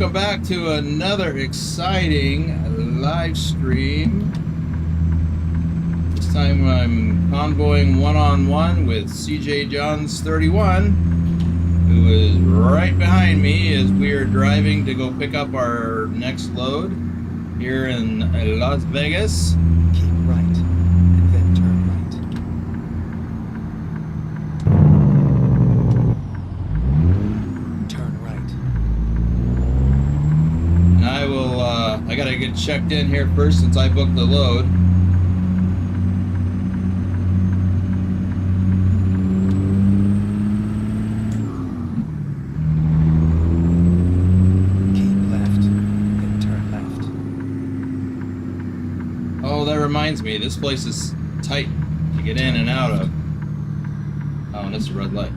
welcome back to another exciting live stream. This time I'm convoying one-on-one with cjjohns31, who is right behind me as we are driving to go pick up our next load here in Las Vegas. Keep right, and then turn right. Turn right. And I gotta get checked in here first since I booked the load. Reminds me, this place is tight to get in and out of. Oh, and it's a red light.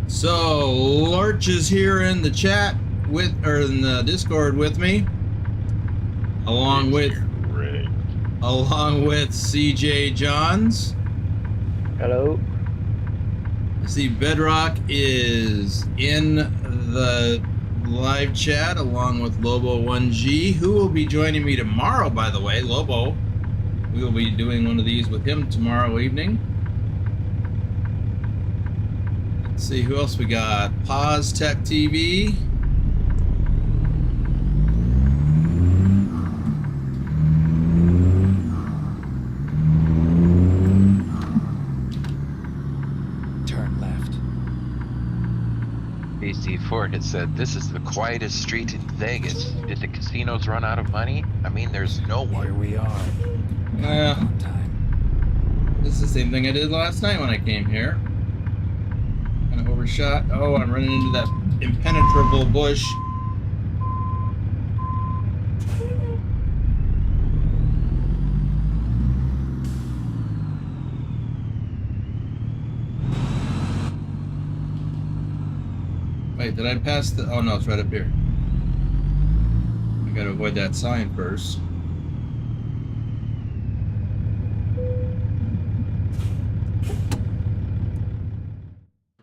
So Lurch is here in the chat with, or in the Discord with me, along with CJ Johns. Hello. I see Bedrock is in the live chat along with Lobo1G, who will be joining me tomorrow, by the way. Lobo, we will be doing one of these with him tomorrow evening. Let's see who else we got. Pause Tech TV. Ford had said, "This is the quietest street in Vegas. Did the casinos run out of money? I mean, there's no one." Here we are. Yeah. This is the same thing I did last night when I came here. Kind of overshot. Oh, I'm running into that impenetrable bush. Wait, did I pass the... Oh, no, it's right up here. I gotta avoid that sign first.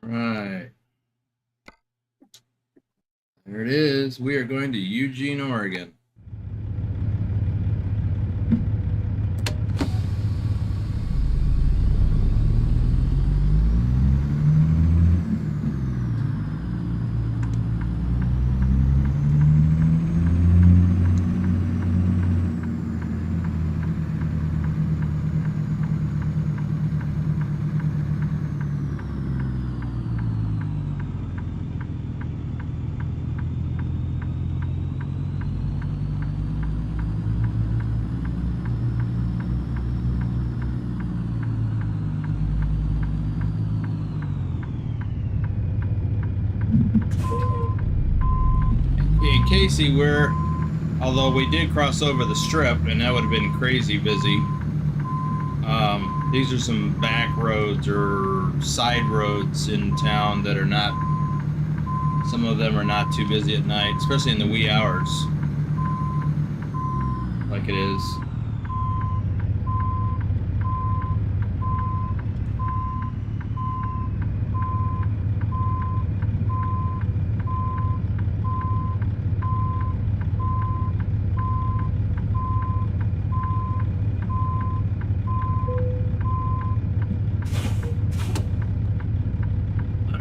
Right. There it is. We are going to Eugene, Oregon. Casey, although we did cross over the strip, and that would have been crazy busy, these are some back roads or side roads in town that are not, some of them are not too busy at night, especially in the wee hours, like it is.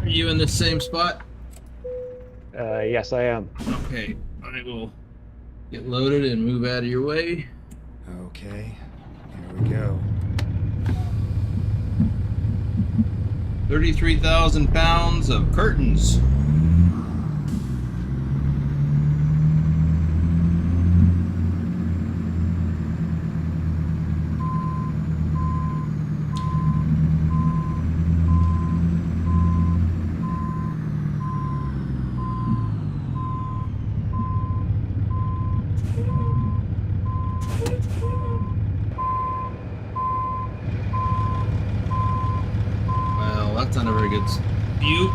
You in the same spot? Yes, I am. Okay, I will get loaded and move out of your way. Okay, here we go. 33,000 pounds of curtains. That's not a very good view.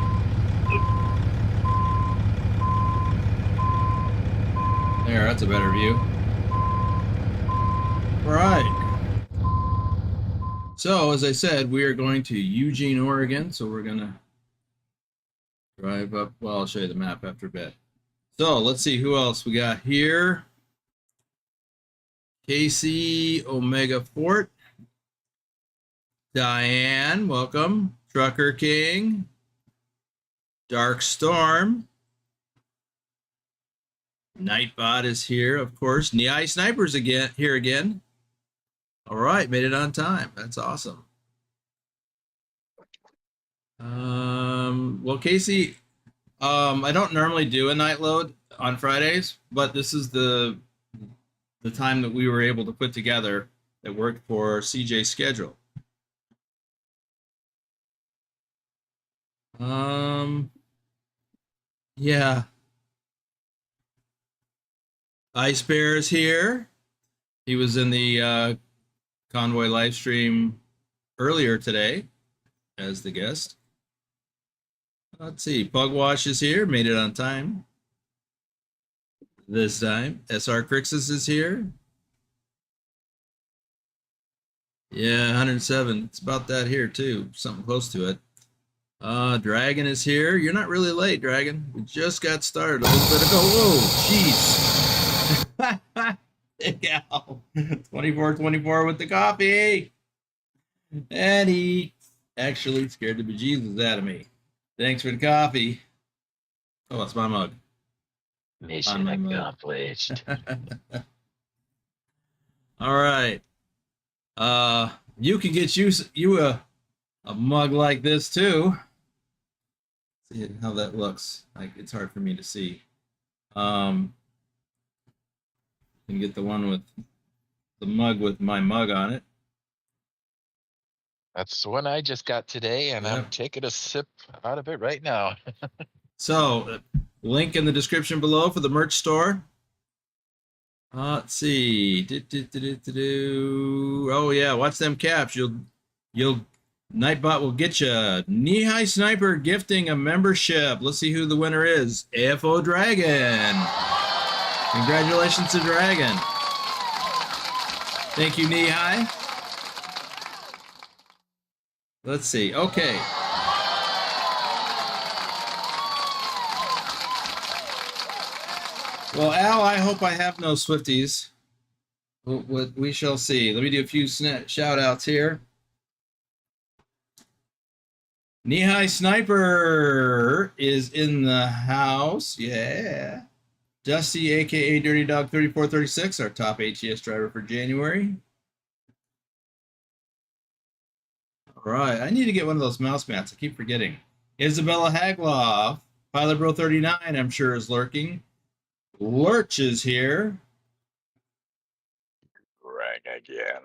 There, that's a better view. Right. So, as I said, we are going to Eugene, Oregon. So we're going to drive up. Well, I'll show you the map after a bit. So let's see who else we got here. Casey Omega Fort. Diane, welcome. Trucker King. Dark Storm. Nightbot is here, of course. Knee Snipers again here again. All right, made it on time. That's awesome. Well, Casey, I don't normally do a night load on Fridays, but this is the time that we were able to put together that worked for CJ's schedule. Yeah. Ice Bear is here. He was in the Convoy live stream earlier today as the guest. Let's see. Pugwash is here. Made it on time. This time. SR Crixus is here. Yeah, 107. It's about that here too. Something close to it. Dragon is here. You're not really late, Dragon. We just got started a little bit ago. Whoa, jeez. Big Al. 24 with the coffee. And he actually scared the bejesus out of me. Thanks for the coffee. Oh, it's my mug. Mission accomplished. All right. You can get you a mug like this too. See how that looks. Like it's hard for me to see. You can get the one with the mug with my mug on it. That's the one I just got today, and I'm taking a sip out of it right now. So, link in the description below for the merch store. Let's see. Oh yeah, watch them caps. You'll Nightbot will get you Knee Sniper gifting a membership. Let's see who the winner is. AFO Dragon. Congratulations to Dragon. Thank you, Knee. Let's see. Okay. Well, Al, I hope I have no Swifties. We shall see. Let me do a few shout outs here. Knee Sniper is in the house. Yeah. Dusty, aka Dirty Dog 3436, our top ATS driver for January. All right, I need to get one of those mouse mats. I keep forgetting. Isabella Hagloff, Pilot Bro 39, I'm sure is lurking. Lurch is here. Right again.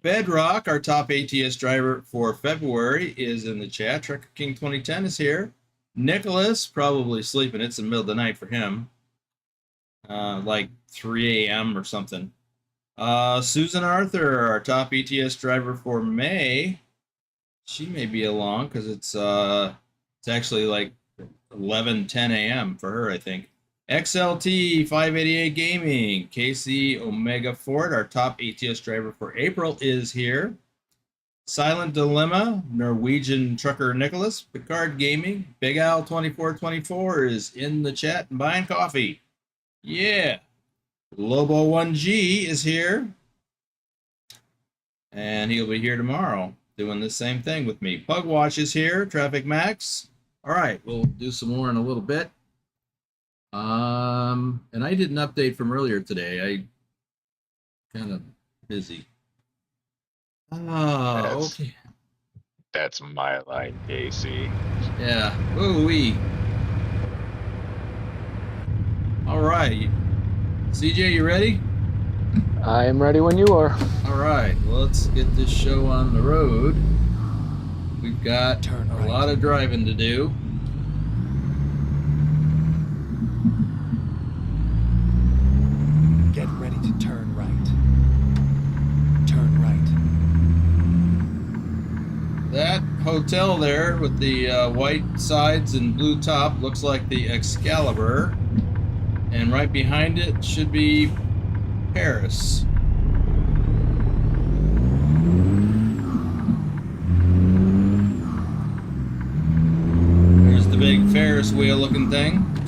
Bedrock, our top ATS driver for February, is in the chat. Trucker King 2010 is here. Nicholas, probably sleeping. It's the middle of the night for him. Like 3 a.m. or something. Susan Arthur, our top ETS driver for May. She may be along because it's actually like 11:10 a.m. for her, I think. XLT 588 Gaming, Casey Omega Ford, our top ATS driver for April, is here. Silent Dilemma, Norwegian Trucker Nicholas, Picard Gaming, Big Al 2424 is in the chat and buying coffee. Yeah. Lobo 1G is here. And he'll be here tomorrow doing the same thing with me. Pugwatch is here. Traffic Max. All right, we'll do some more in a little bit. And I did an update from earlier today. I kind of busy. Oh, okay. That's my line, Casey. Yeah. Ooh-wee. All right. CJ, you ready? I am ready when you are. All right. Well, let's get this show on the road. We've got a lot of driving to do. Get ready to turn right. Turn right. That hotel there with the white sides and blue top looks like the Excalibur. And right behind it should be Paris.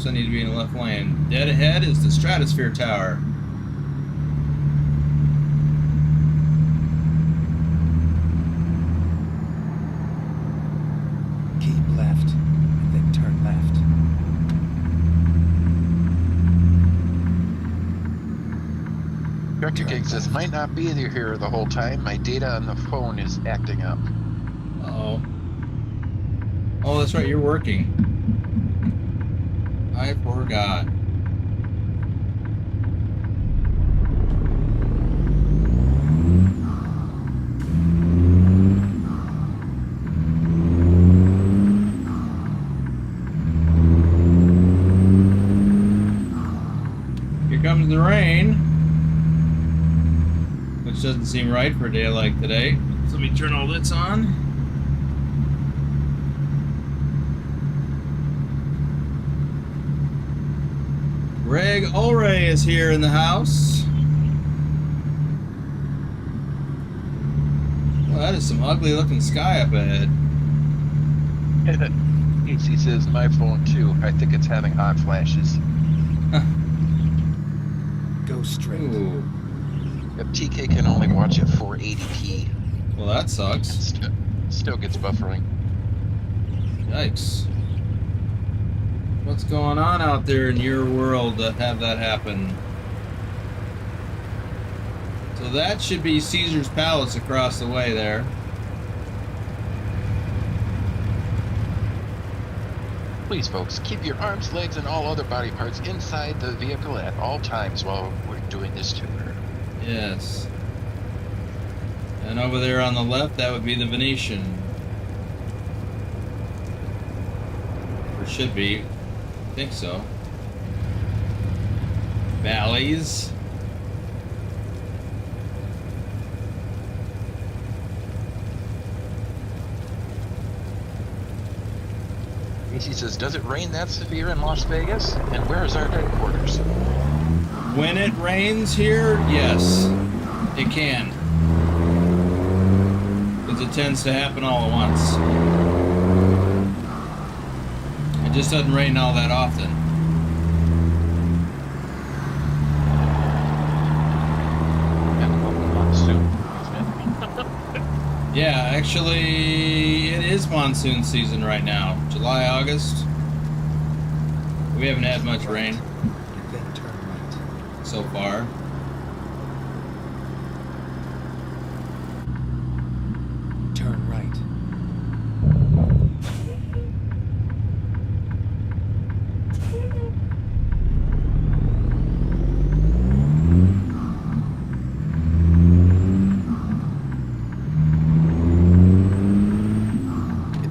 Oops, I need to be in the left lane. Dead ahead is the Stratosphere Tower. Keep left, and then turn left. Director Turn Gig says, left. might not be here the whole time. My data on the phone is acting up. Uh-oh. Oh, that's right, you're working. I forgot. Here comes the rain. Which doesn't seem right for a day like today. So let me turn all this on. Greg Ulray is here in the house. Well, that is some ugly looking sky up ahead. He says, my phone too. I think it's having hot flashes. Go straight. Ooh. Yep, TK can only watch at 480p. Well, that sucks. Still gets buffering. Yikes. What's going on out there in your world to have that happen? So that should be Caesar's Palace across the way there. Please, folks, keep your arms, legs, and all other body parts inside the vehicle at all times while we're doing this tour. Yes. And over there on the left, that would be the Venetian. Or should be. I think so. Valleys. Casey says, does it rain that severe in Las Vegas? And where is our headquarters? When it rains here, yes, it can. Because it tends to happen all at once. It just doesn't rain all that often. Yeah, actually, it is monsoon season right now. July, August. We haven't had much rain And then turn right. so far. Turn right.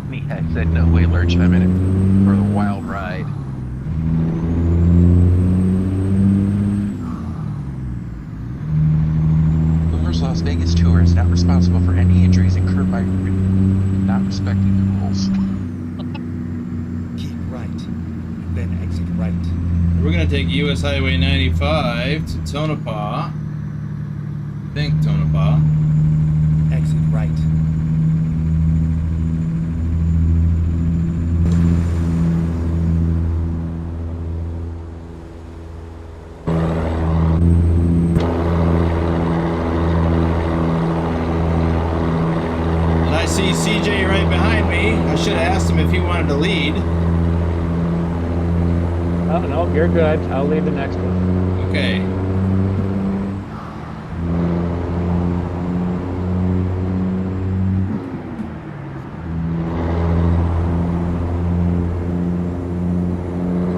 Me, I said no way, Lurch. I'm in it for the wild ride. Boomer's Las Vegas tour is not responsible for any injuries incurred by not respecting the rules. Keep right, and then exit right. We're going to take US Highway 95 to Tonopah. I think Tonopah. Exit right. And I see CJ right behind me. I should have asked him if he wanted to lead. Oh, no, you're good. I'll leave the next one. Okay.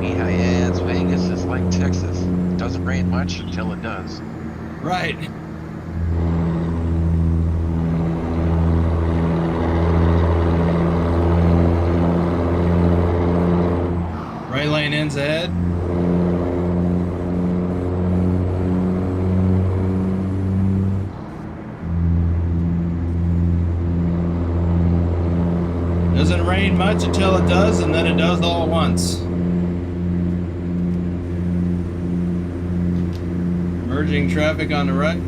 Yeah, it's Vegas is like Texas. It doesn't rain much until it does. Right. Right lane ends ahead. Doesn't rain much until it does, and then it does all at once. Merging traffic on the right.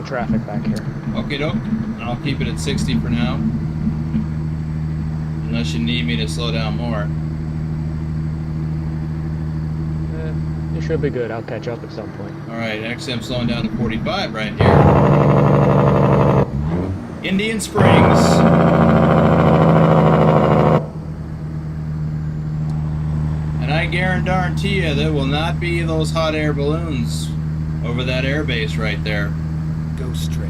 low traffic back here. Okay, doke. I'll keep it at 60 for now. Unless you need me to slow down more. You should be good. I'll catch up at some point. Alright, actually I'm slowing down to 45 right here. Indian Springs. And I guarantee you there will not be those hot air balloons over that air base right there. Go straight.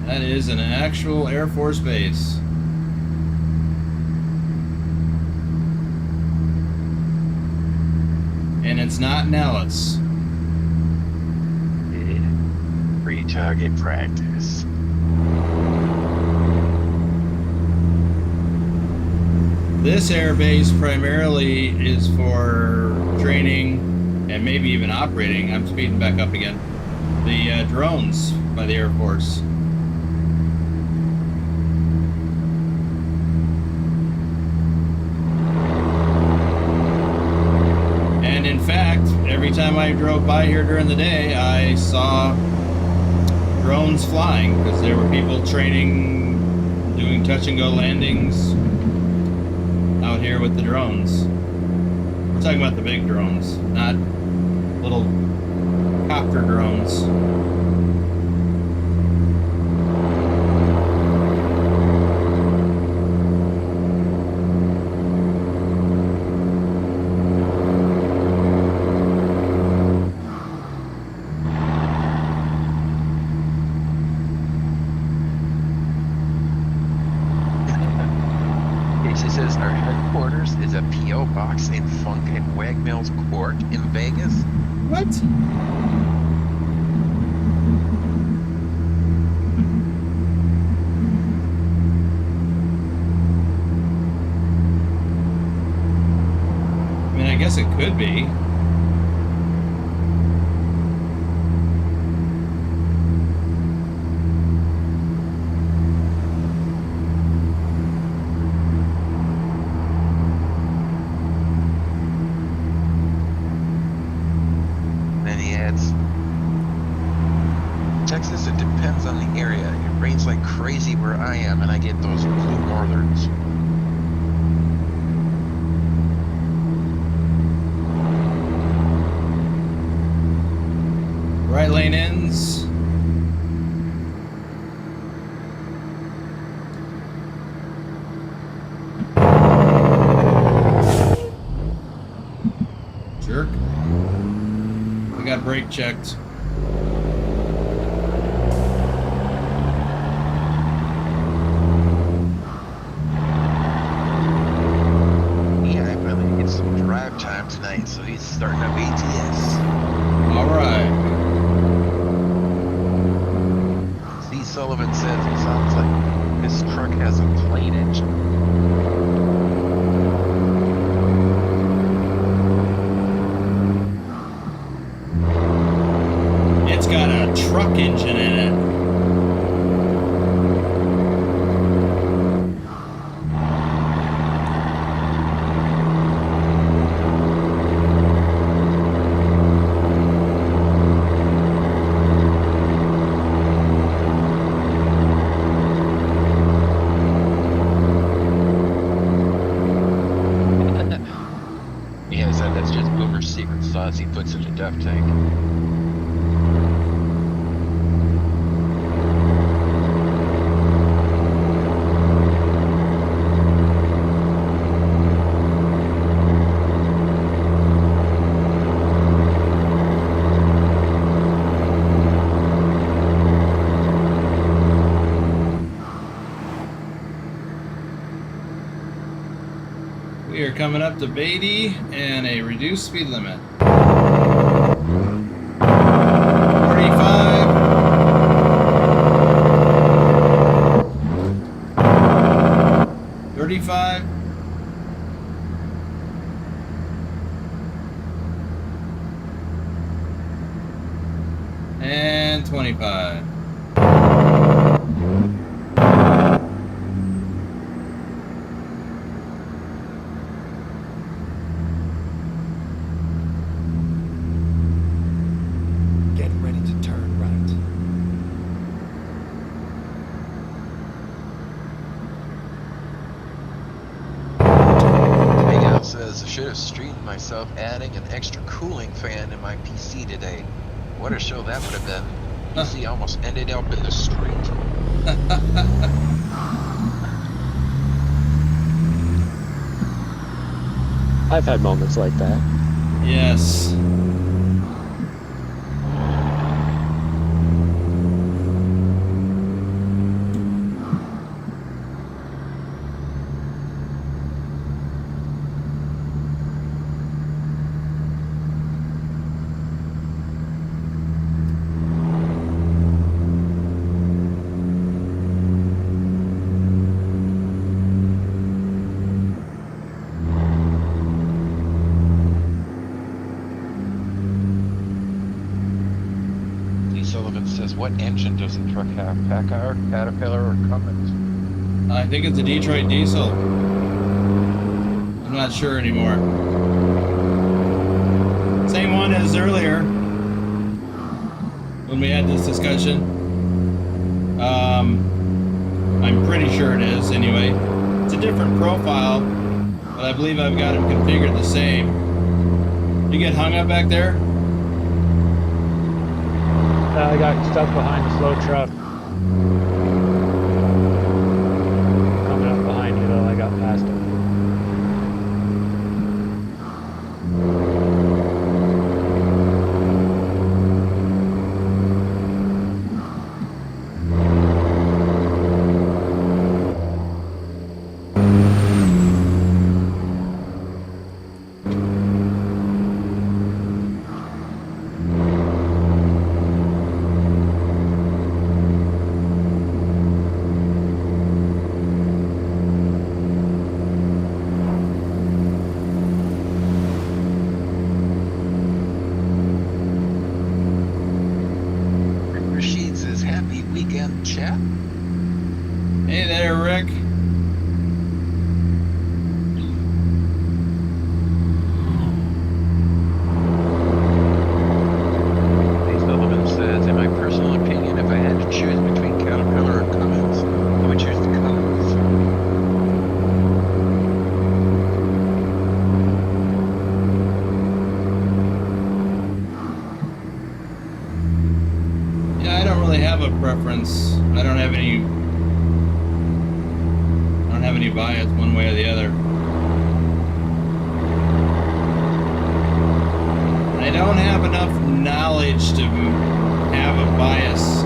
That is an actual Air Force base. And it's not Nellis. Free target practice. This air base primarily is for training and maybe even operating. I'm speeding back up again. The drones by the Air Force. And in fact, every time I drove by here during the day, I saw drones flying because there were people training, doing touch and go landings out here with the drones. We're talking about the big drones, not little copter drones. Casey says our headquarters is a P.O. box in Funk and Wagmill's Court in Vegas. What? I mean, I guess it could be. Then he adds, Texas, it depends on the area. It rains like crazy where I am, and I get those blue northerns. Right lane ends. Jerk. We got brake checked. Yeah, I finally get some drive time tonight, so he's starting up ATS. All right. C. Sullivan says it sounds like this truck has a plane engine. It's got a truck engine in it. Yeah, he said that's just Boomer's secret sauce he puts in the duck tank. We are coming up to Beatty and a reduced speed limit. 45. 35. And 25. Get ready to turn right. just streamed myself adding an extra cooling fan in my PC today. What a show that would have been. PC almost ended up in the street. I've had moments like that. Yes. What engine does the truck have? Packard, Caterpillar, or Cummins? I think it's a Detroit diesel. I'm not sure anymore. Same one as earlier when we had this discussion. I'm pretty sure it is anyway. It's a different profile, but I believe I've got them configured the same. You get hung up back there? I got stuck behind the slow truck. Coming up behind you though, I got past him. Hey there, Rick. Sullivan says, in my personal opinion, if I had to choose between Caterpillar or Cummins, I would choose the Cummins. Yeah, I don't really have a preference. I don't have any bias one way or the other. I don't have enough knowledge to have a bias.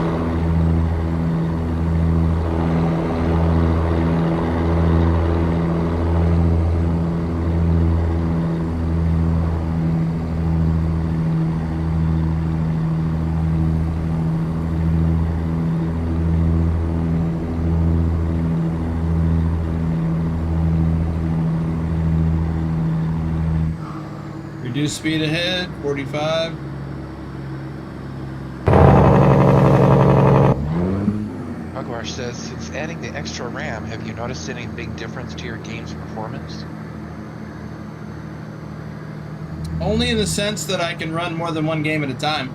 Reduce speed ahead, 45. Hugwash says, since adding the extra RAM, have you noticed any big difference to your game's performance? Only in the sense that I can run more than one game at a time.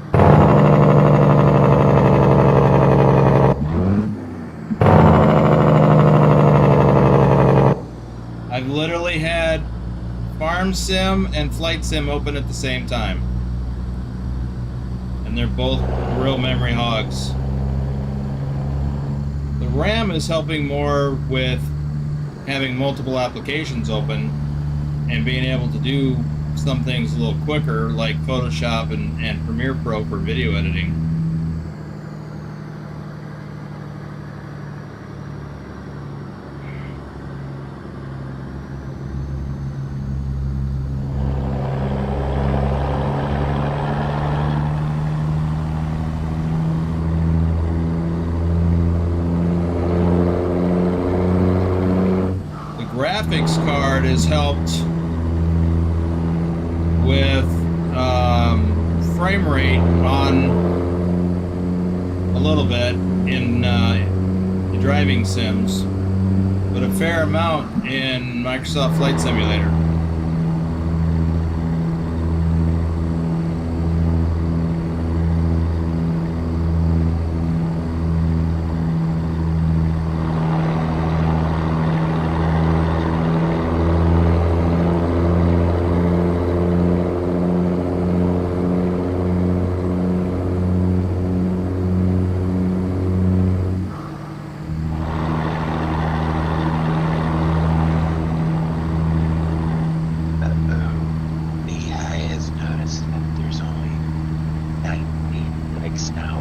I've literally had Farm Sim and Flight Sim open at the same time. And they're both real memory hogs. The RAM is helping more with having multiple applications open and being able to do some things a little quicker, like Photoshop and Premiere Pro for video editing. Graphics card has helped with frame rate on a little bit in the driving sims, but a fair amount in Microsoft Flight Simulator.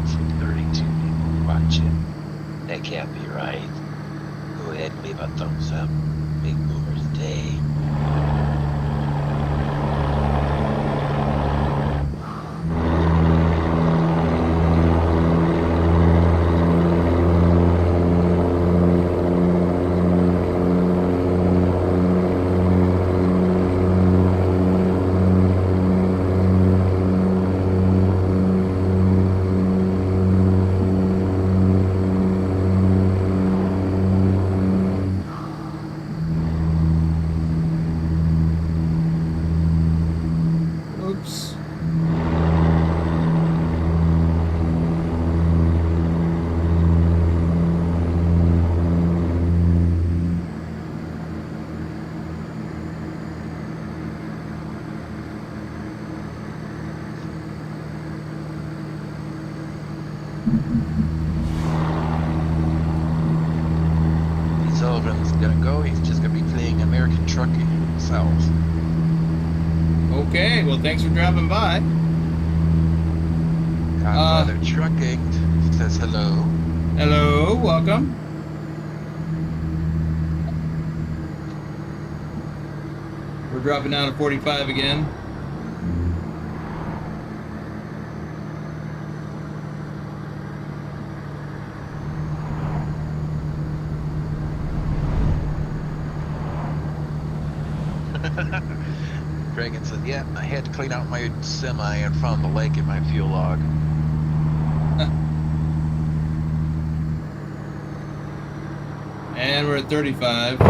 out from 32 people watching. That can't be right. Go ahead and leave a thumbs up. Big Boomer's Day. Oops. Sullivan's gonna go. He's just gonna be playing American Trucky himself. Okay, well, thanks for dropping by. Godfather Trucking says hello. Hello, welcome. We're dropping down to 45 again. Dragon said, yeah, I had to clean out my semi and found the lake in my fuel log. And we're at 35.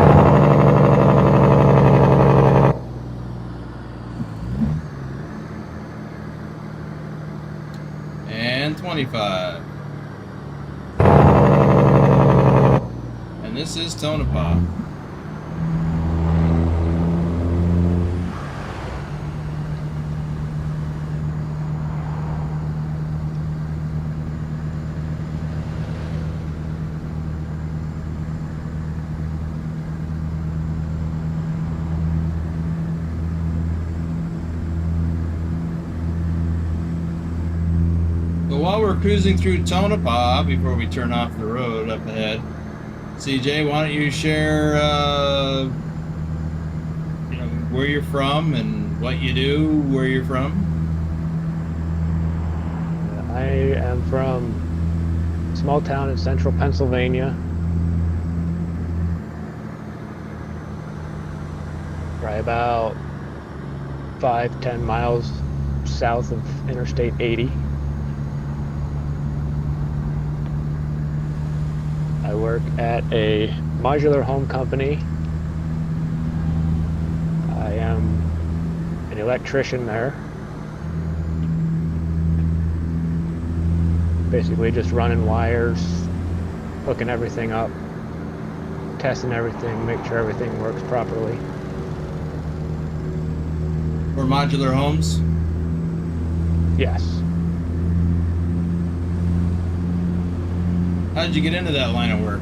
And 25. And this is Tonopah. While we're cruising through Tonopah, before we turn off the road up ahead, CJ, why don't you share, where you're from and what you do, where you're from? I am from a small town in central Pennsylvania. Probably about 5-10 miles south of Interstate 80. I work at a modular home company. I am an electrician there. Basically just running wires, hooking everything up, testing everything, make sure everything works properly. For modular homes? Yes. How did you get into that line of work?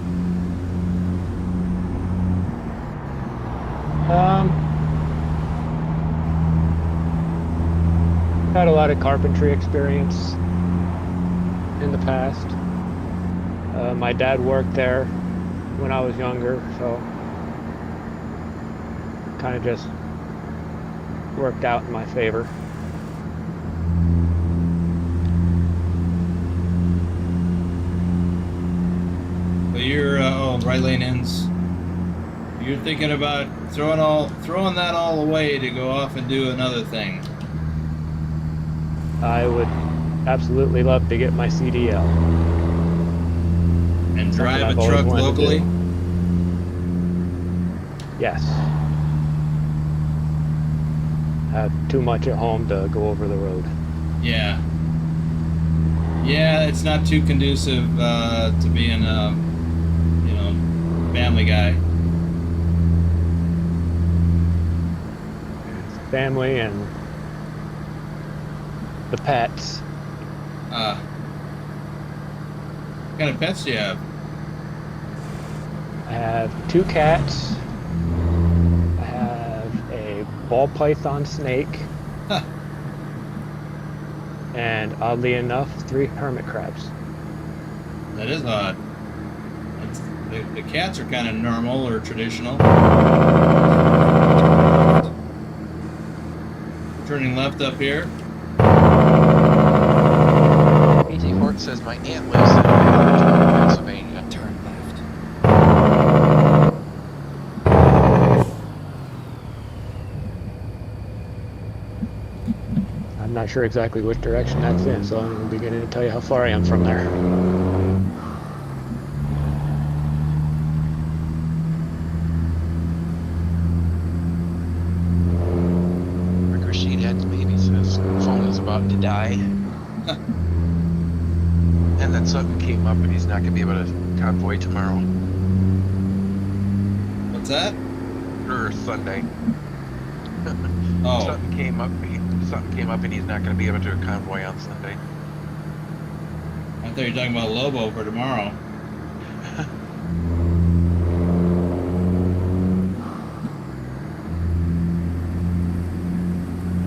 Had a lot of carpentry experience in the past. My dad worked there when I was younger, so kind of just worked out in my favor. But you're right lane ends. You're thinking about throwing that all away to go off and do another thing. I would absolutely love to get my CDL. And drive Something I've a always truck wanted to locally? do. Yes. I have too much at home to go over the road. Yeah. Yeah, it's not too conducive to being a, family guy. Family and the pets. What kind of pets do you have? I have 2 cats. I have a ball python snake. Huh. and oddly enough, 3 hermit crabs. That is odd. The cats are kind of normal or traditional. Turning left up here. Easy Fort says my aunt lives in Pennsylvania. Turn left. I'm not sure exactly which direction that's in, so I'm beginning to tell you how far I am from there. Rick Rashid X Baby says phone is about to die. And then something came up and he's not going to be able to convoy tomorrow. What's that? Or Sunday. Oh. Something came up and he's not going to be able to convoy on Sunday. I thought you were talking about Lobo for tomorrow.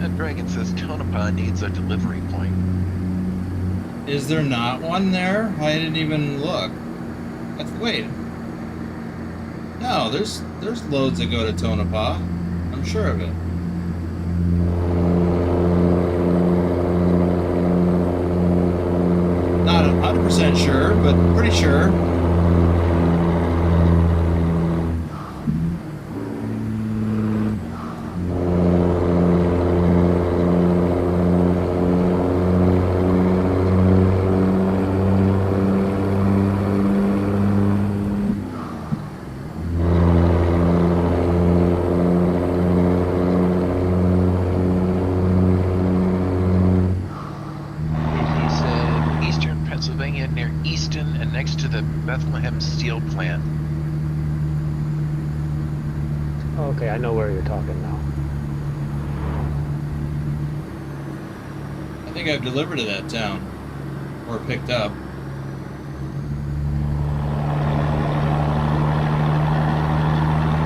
And Dragon says Tonopah needs a delivery point. Is there not one there? I didn't even look. Wait. No, there's loads that go to Tonopah. I'm sure of it. Not 100% sure, but pretty sure. Bethlehem steel plant. Okay, I know where you're talking now. I think I've delivered to that town. Or picked up.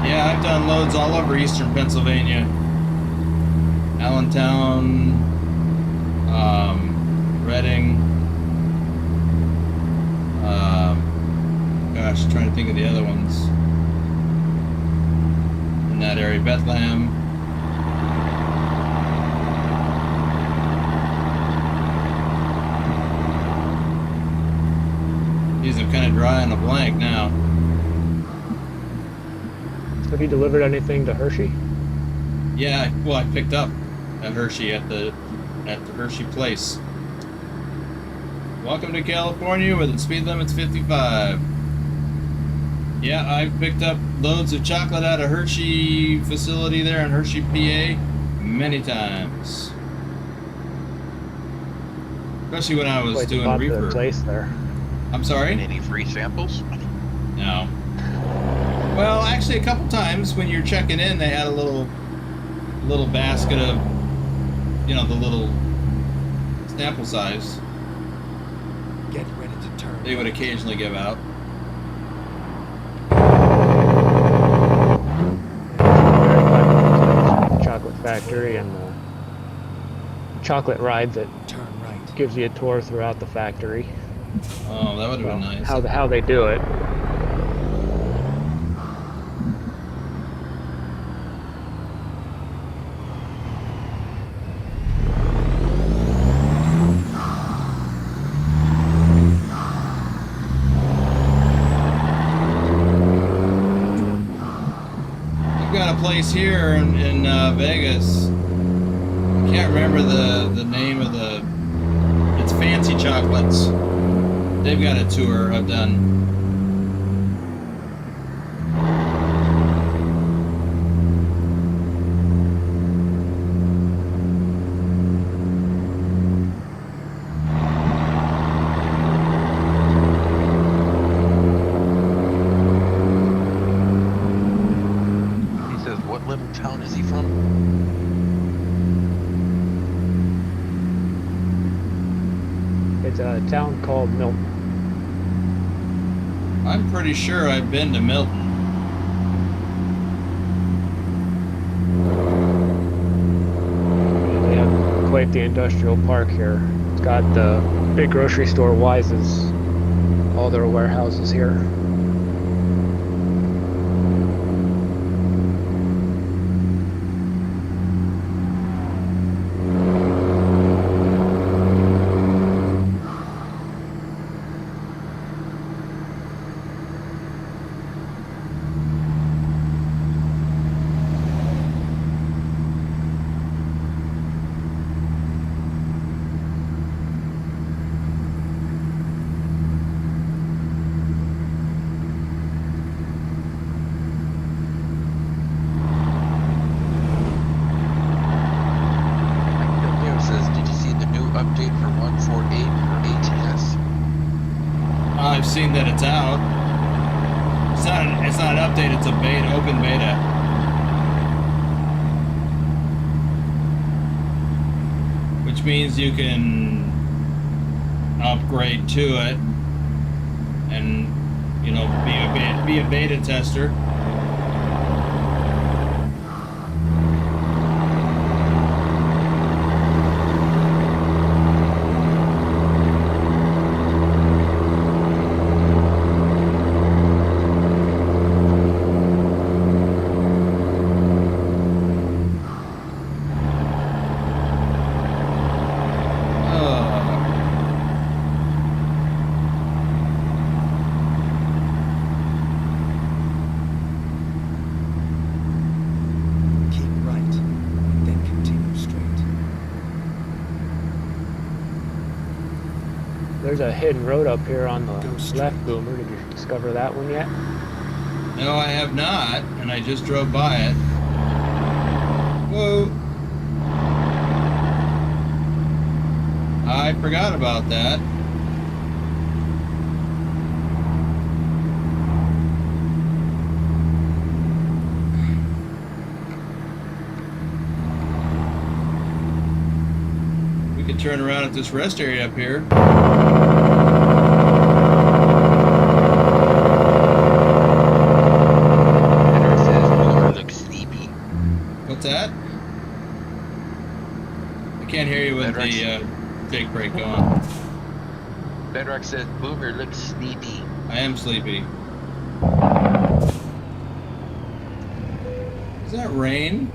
Yeah, I've done loads all over eastern Pennsylvania. Allentown, Reading. Gosh, trying to think of the other ones in that area. Bethlehem. Geez, I'm kind of dry on a blank now. Have you delivered anything to Hershey? Yeah, well, I picked up at Hershey at the Hershey place. Welcome to California, where the speed limit's 55. Yeah, I've picked up loads of chocolate out of Hershey facility there in Hershey, PA, many times. Especially when I was Quite doing a popular reefer. place there. I'm sorry? Any free samples? No. Well, actually, a couple times when you're checking in, they had a little basket of, you know, the little sample size. Get ready to turn. They would occasionally give out. Chocolate factory and the chocolate ride that Turn right. gives you a tour throughout the factory. Oh, that would have been nice. How they do it. Place here in Vegas. I can't remember the name of it's Fancy Chocolates. They've got a tour I've done. Town is he from? It's a town called Milton. I'm pretty sure I've been to Milton. They have quite the industrial park here. It's got the big grocery store Wise's, all their warehouses here. I've seen that it's out. It's not an update, it's a beta, open beta. Which means you can upgrade to it and, you know, be a beta tester. There's a hidden road up here on the left, Boomer. Did you discover that one yet? No, I have not, and I just drove by it. Whoa! I forgot about that. We could turn around at this rest area up here. What's that? I can't hear you with the big brake going. Bedrock says Boomer looks sleepy. I am sleepy. Is that rain?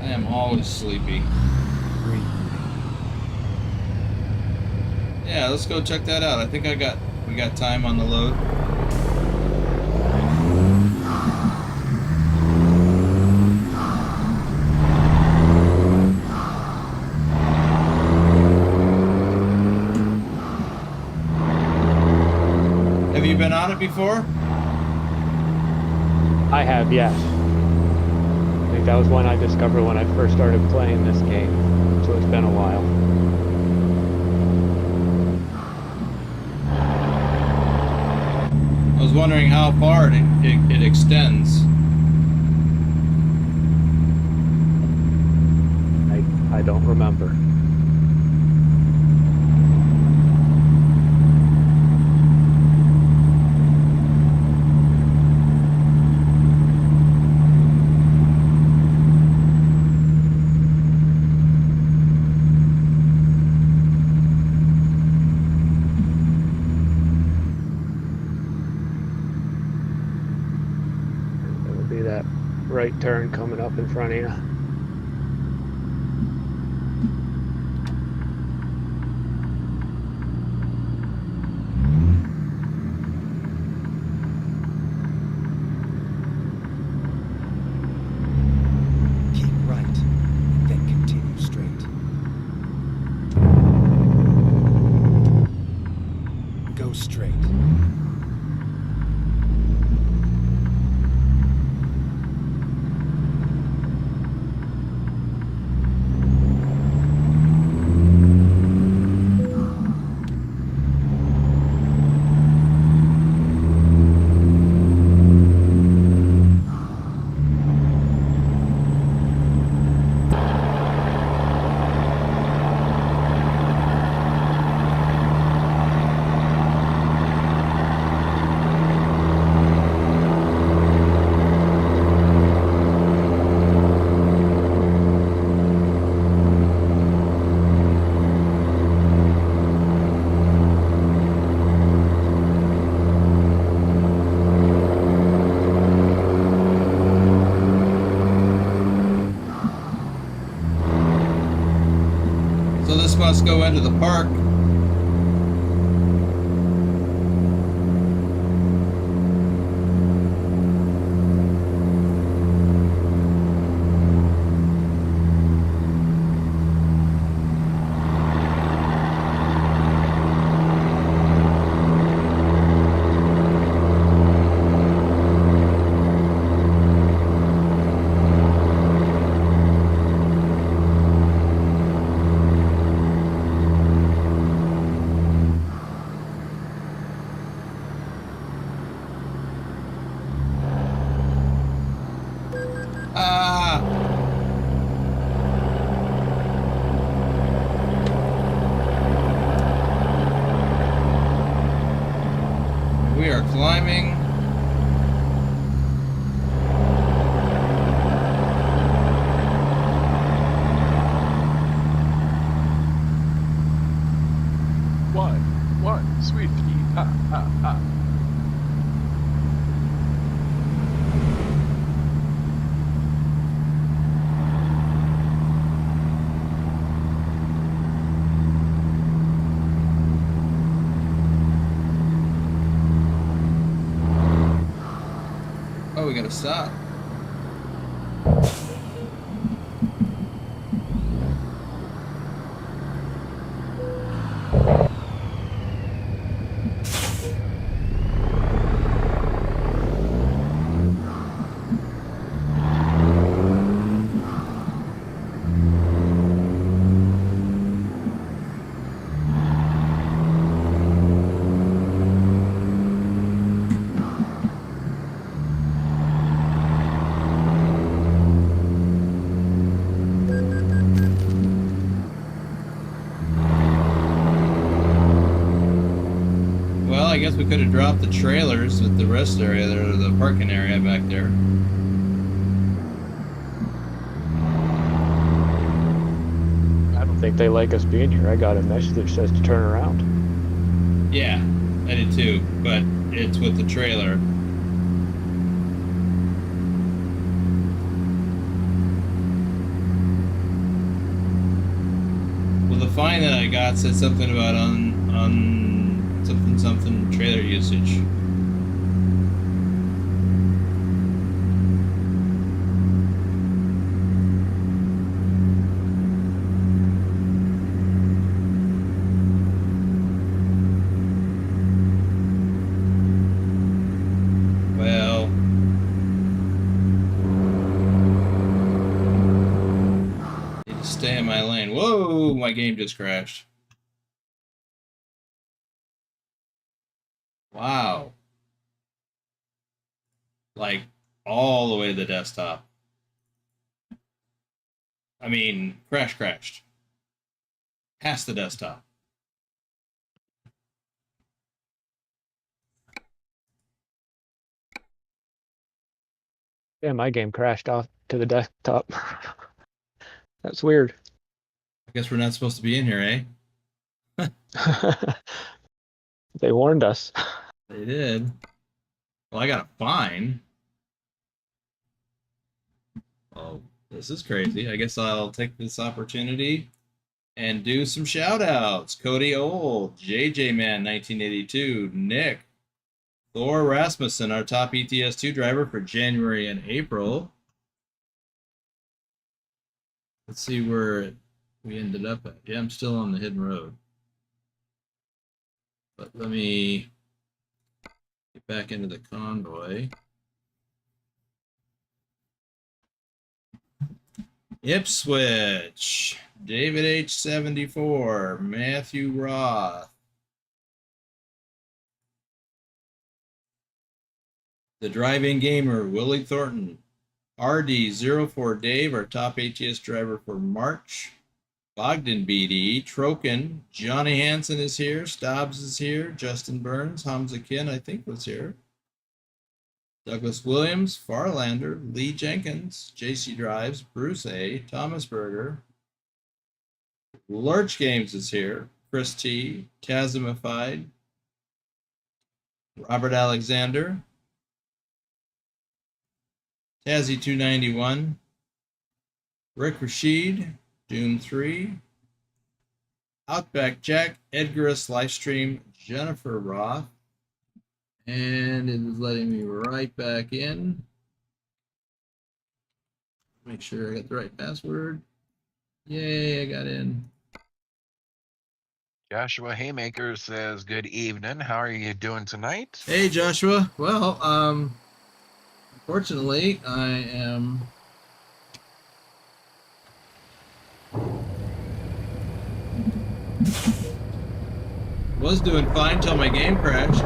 I am always sleepy. Yeah, let's go check that out. I think we got time on the load. Have you been on it before? I have, yes. I think that was one I discovered when I first started playing this game, so it's been a while. I was wondering how far it extends. I don't remember. Right turn coming up in front of you. Keep right, then continue straight. Go straight. wants to go into the park. We are climbing. One, sweet pea, ha. Oh, we gotta stop. Well, I guess we could have dropped the trailers at the rest area there, the parking area back there. I don't think they like us being here. I got a message that says to turn around. Yeah, I did too, but it's with the trailer. Well, the fine that I got said something about on something trailer usage. Well, need to stay in my lane. Whoa, my game just crashed. Wow. Like all the way to the desktop. I mean, crashed. Past the desktop. Yeah, my game crashed off to the desktop. That's weird. I guess we're not supposed to be in here, eh? They warned us. They did. Well, I got a fine. Oh, this is crazy. I guess I'll take this opportunity and do some shout outs. Cody Old, JJ Man 1982, Nick, Thor Rasmussen, our top ETS2 driver for January and April. Let's see where we ended up at. Yeah, I'm still on the hidden road. But let me get back into the convoy. Ipswich, David H74, Matthew Roth, The Driving Gamer, Willie Thornton, RD04 Dave, our top ATS driver for March, Bogdan BD, Troken, Johnny Hansen is here, Stobbs is here, Justin Burns, Hamza Kin, I think, was here. Douglas Williams, Farlander, Lee Jenkins, JC Drives, Bruce A, Thomas Berger, Lurch Games is here, Chris T, Tazimified, Robert Alexander, Tazzy291, Rick Rashid, Doom 3, Outback Jack, Edgarus Livestream, Jennifer Roth, and it is letting me right back in. Make sure I got the right password. Yay, I got in. Joshua Haymaker says, good evening. How are you doing tonight? Hey, Joshua. Well, unfortunately, I am was doing fine till my game crashed.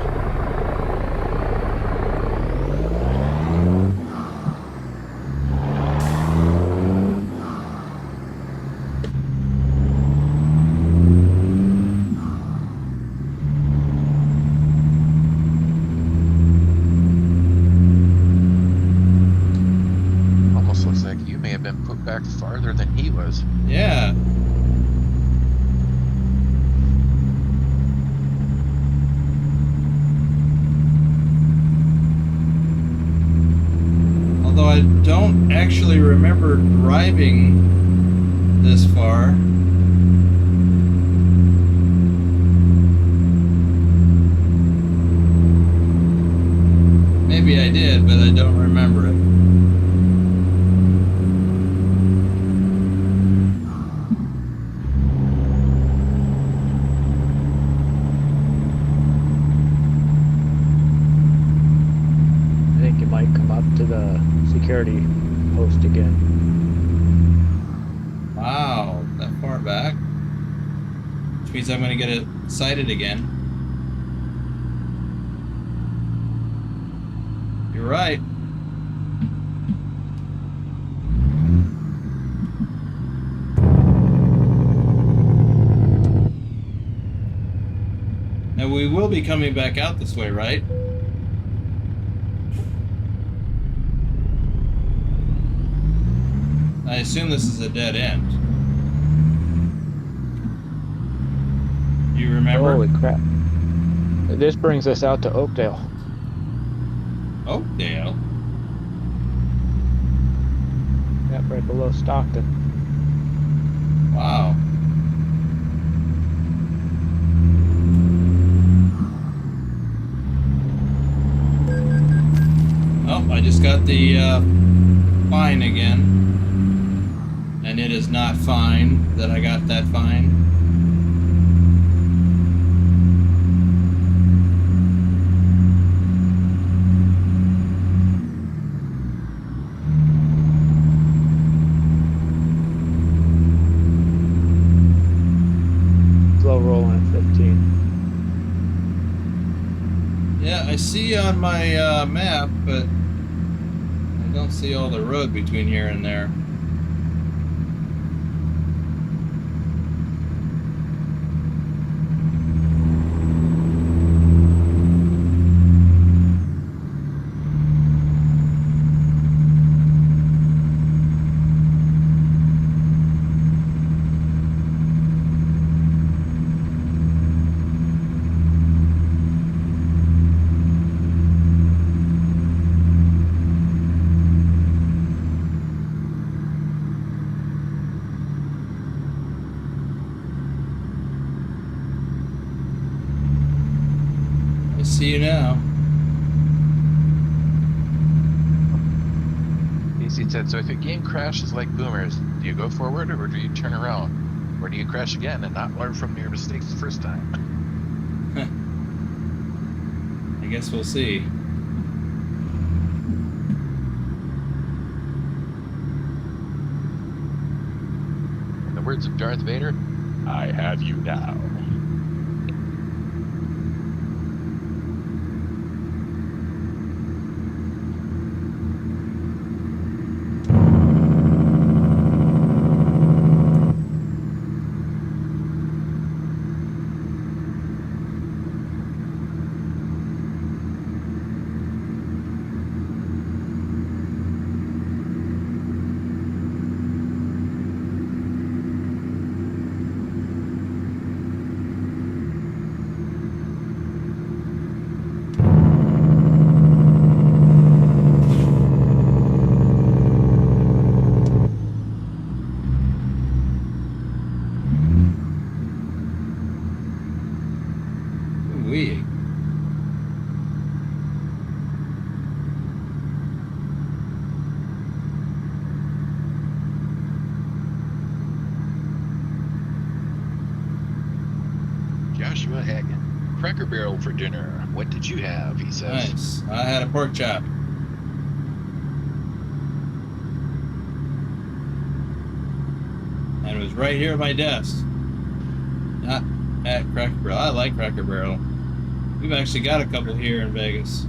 Almost looks like you may have been put back farther than he was. Yeah. Although I don't actually remember driving this far. Maybe I did, but I don't remember it. I think you might come up to the security post again. Wow, that far back? Which means I'm going to get it cited again. You're right. Now we will be coming back out this way, right? I assume this is a dead end. You remember? Holy crap. This brings us out to Oakdale. Oakdale? Yep, right below Stockton. Wow. Oh, I just got the fine again. And it is not fine that I got that fine. Slow rolling at 15. Yeah, I see on my map, but I don't see all the road between here and there. I see you now. DC said, so if your game crashes like boomers, do you go forward or do you turn around? Or do you crash again and not learn from your mistakes the first time? I guess we'll see. In the words of Darth Vader, I have you now. Cracker Barrel for dinner. What did you have? He says. Nice. I had a pork chop. And it was right here at my desk. Not at Cracker Barrel. I like Cracker Barrel. We've actually got a couple here in Vegas.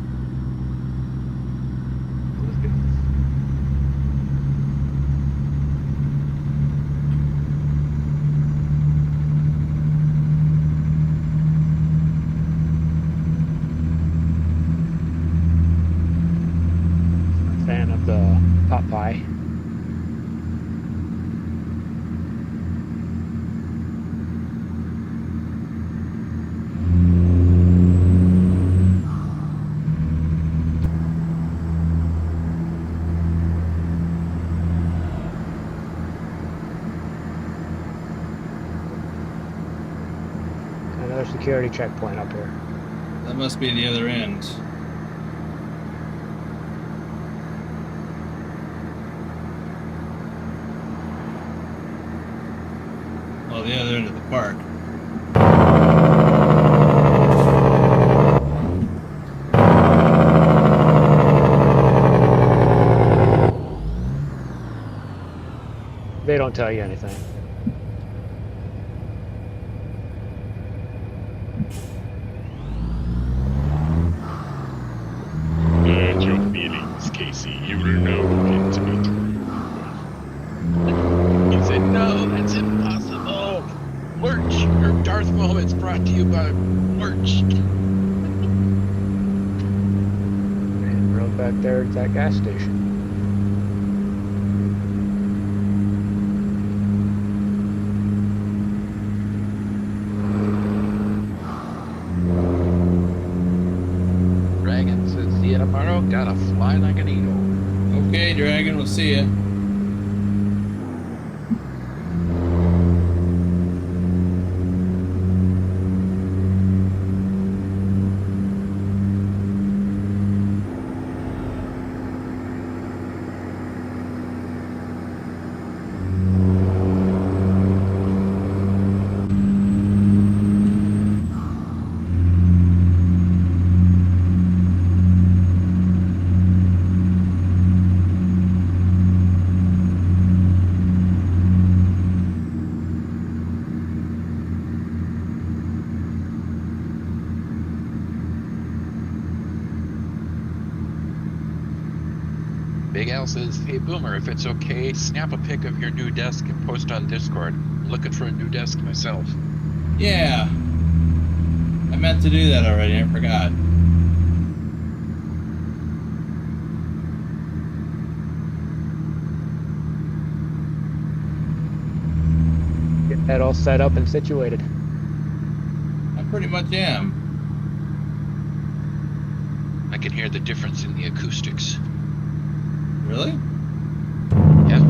Fan of the pot pie. Another security checkpoint up here. That must be the other end. Well, the other end of the park. They don't tell you anything. Hurt your feelings, Casey. You'll know intimately. He said, "No, that's impossible." Lurch, your Darth moments brought to you by Lurch. And road back there at that gas station. Dragon says, "See you tomorrow. Gotta fly like an eagle." Okay, Dragon, we'll see ya. Big Al says, "Hey Boomer, if it's okay, snap a pic of your new desk and post on Discord. I'm looking for a new desk myself." Yeah. I meant to do that already, I forgot. Get that all set up and situated. I pretty much am. I can hear the difference in the acoustics. Really? Yeah.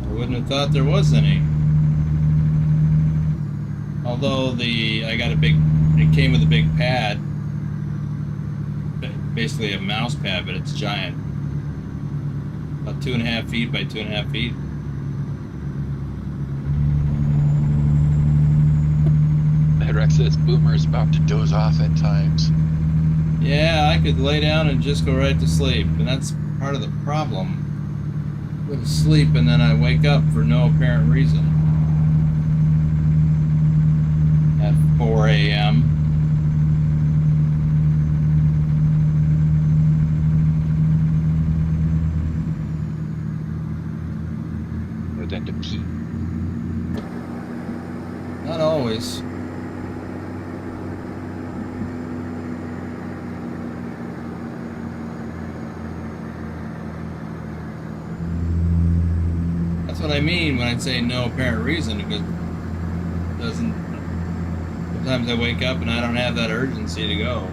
I wouldn't have thought there was any. Although it came with a big pad. Basically a mouse pad, but it's giant. About 2.5 feet by 2.5 feet. Rex says, "Boomer is about to doze off at times." Yeah, I could lay down and just go right to sleep, and that's part of the problem. Go to sleep and then I wake up for no apparent reason. At 4 a.m. But then to pee. Not always. That's what I mean when I say no apparent reason, because it doesn't. Sometimes I wake up and I don't have that urgency to go.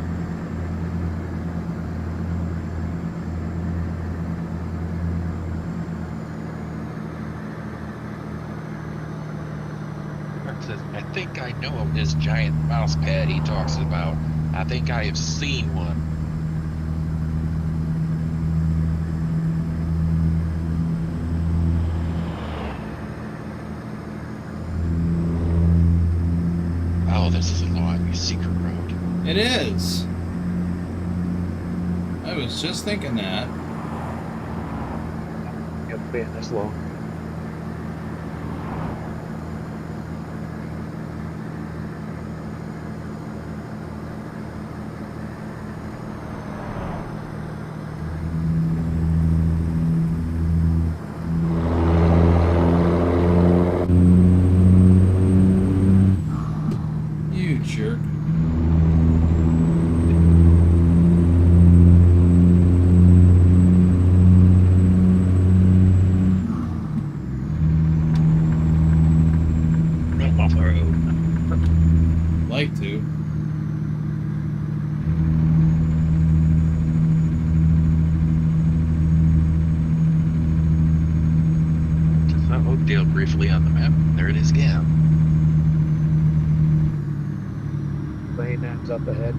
Rex says, "I think I know of this giant mouse pad he talks about. I think I have seen one." secret road. It is. I was just thinking that. Yep, being this long. You jerk. Run off the road. Like to. Just saw Oakdale briefly on the map. There it is again. Lane ends up ahead.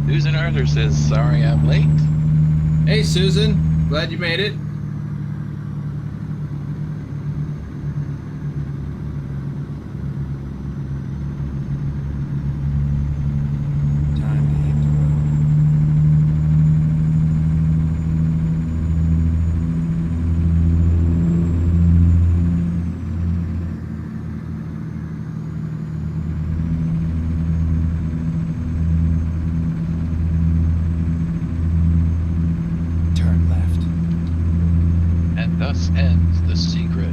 Susan Arthur says, sorry I'm late. Hey, Susan. Glad you made it. Time to hit the road. Turn left. And thus ends the secret.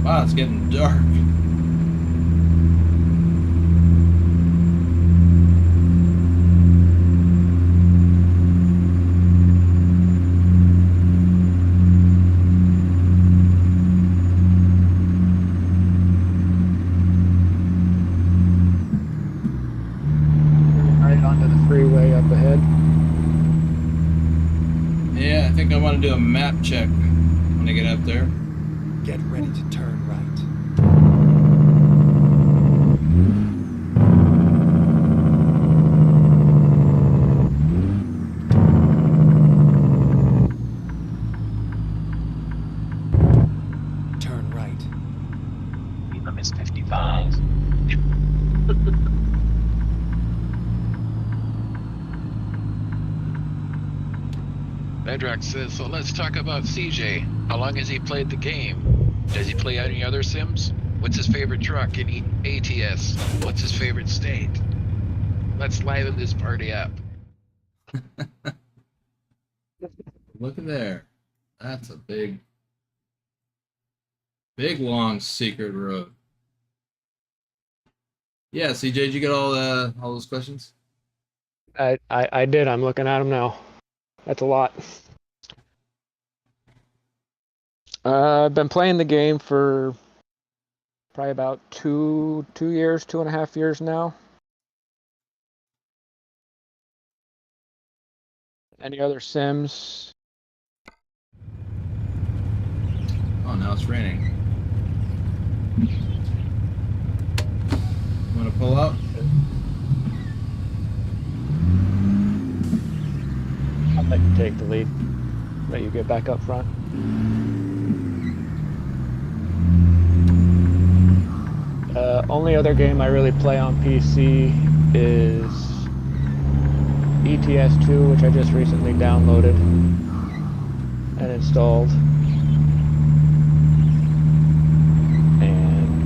Wow, it's getting dark. Right onto the freeway up ahead. Yeah, I think I want to do a map check when I get up there. Get ready to turn right. Turn right. Speed limit's 55. Bedrock says, so let's talk about CJ. How long has he played the game? Does he play any other sims? What's his favorite truck in ATS? What's his favorite state? Let's liven this party up. Look at there. That's a big, long secret road. Yeah, CJ, did you get all those questions? I did. I'm looking at them now. That's a lot. I've been playing the game for probably about two years, 2.5 years now. Any other Sims? Oh, now it's raining. Want to pull out? I'd like to take the lead. Let you get back up front. Only other game I really play on PC is ETS2, which I just recently downloaded and installed.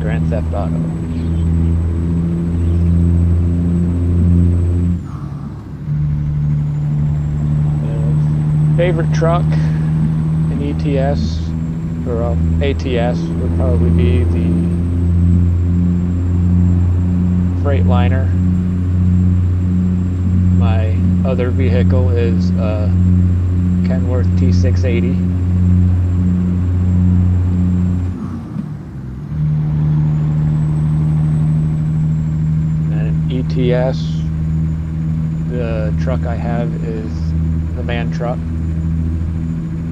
Grand Theft Auto. Favorite truck in ETS, or ATS, would probably be the Freightliner. My other vehicle is Kenworth T680. And in ETS, the truck I have is the man truck.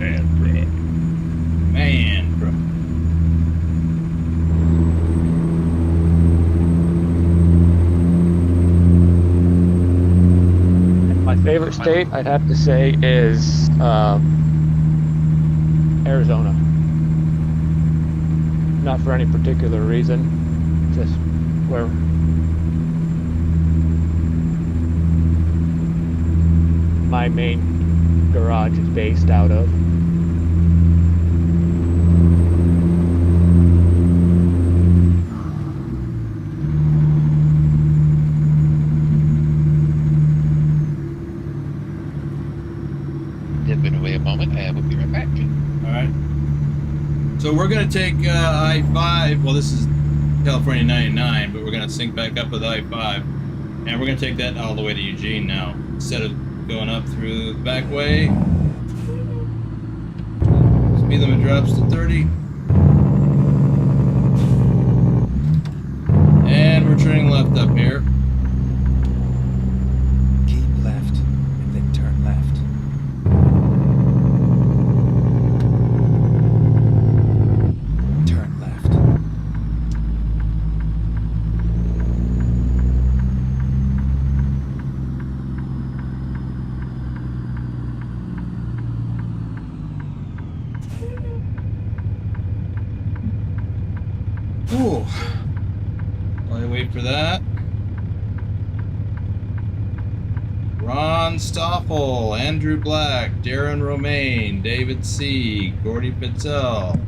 Man, bro. Man, bro. My favorite state, I'd have to say, is Arizona. Not for any particular reason, just where my main garage is based out of. Been away a moment. I will be right back. All right. So we're going to take I-5. Well, this is California 99, but we're going to sync back up with I-5. And we're going to take that all the way to Eugene now. Instead of going up through the back way. Speed limit drops to 30. And we're turning left up here. Keep left, and then turn left. Turn left. Ooh. While I wait for that. Ron Stoffel, Andrew Black, Darren Romaine, David C., Gordy Pitzel.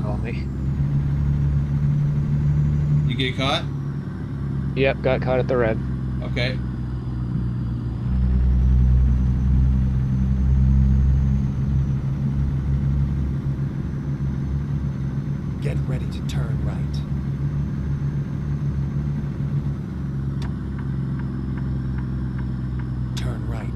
Call me. You get caught? Yep, got caught at the red. Okay. Get ready to turn right. Turn right.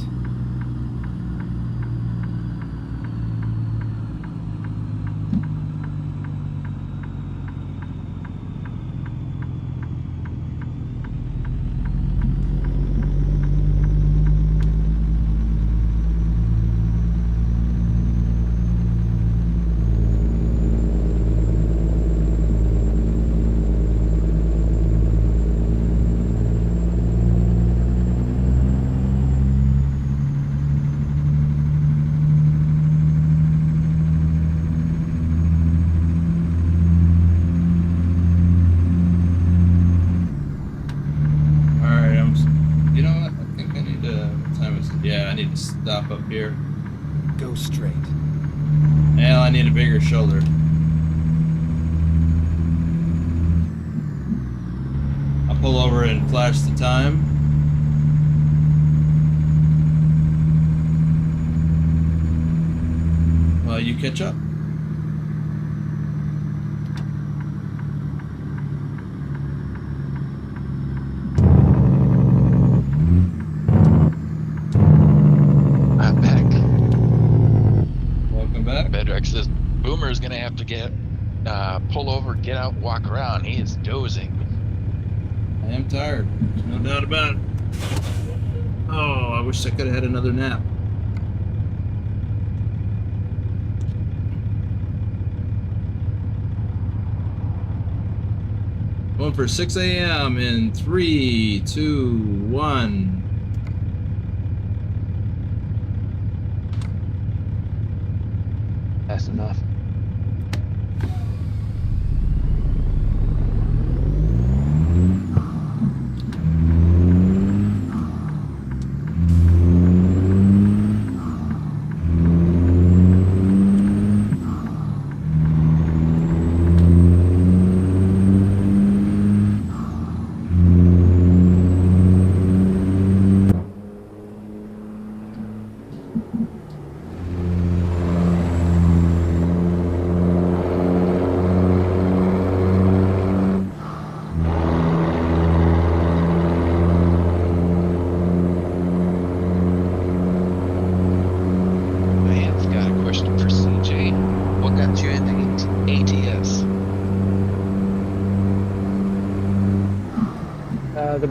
Stop up here. Go straight. Well, I need a bigger shoulder. I'll pull over and flash the time. While you catch up. Says Boomer is gonna have to get pull over, get out, walk around. He is dozing. I am tired. There's no doubt about it. Oh, I wish I could have had another nap. Going for 6 a.m. in 3, 2, 1. That's enough.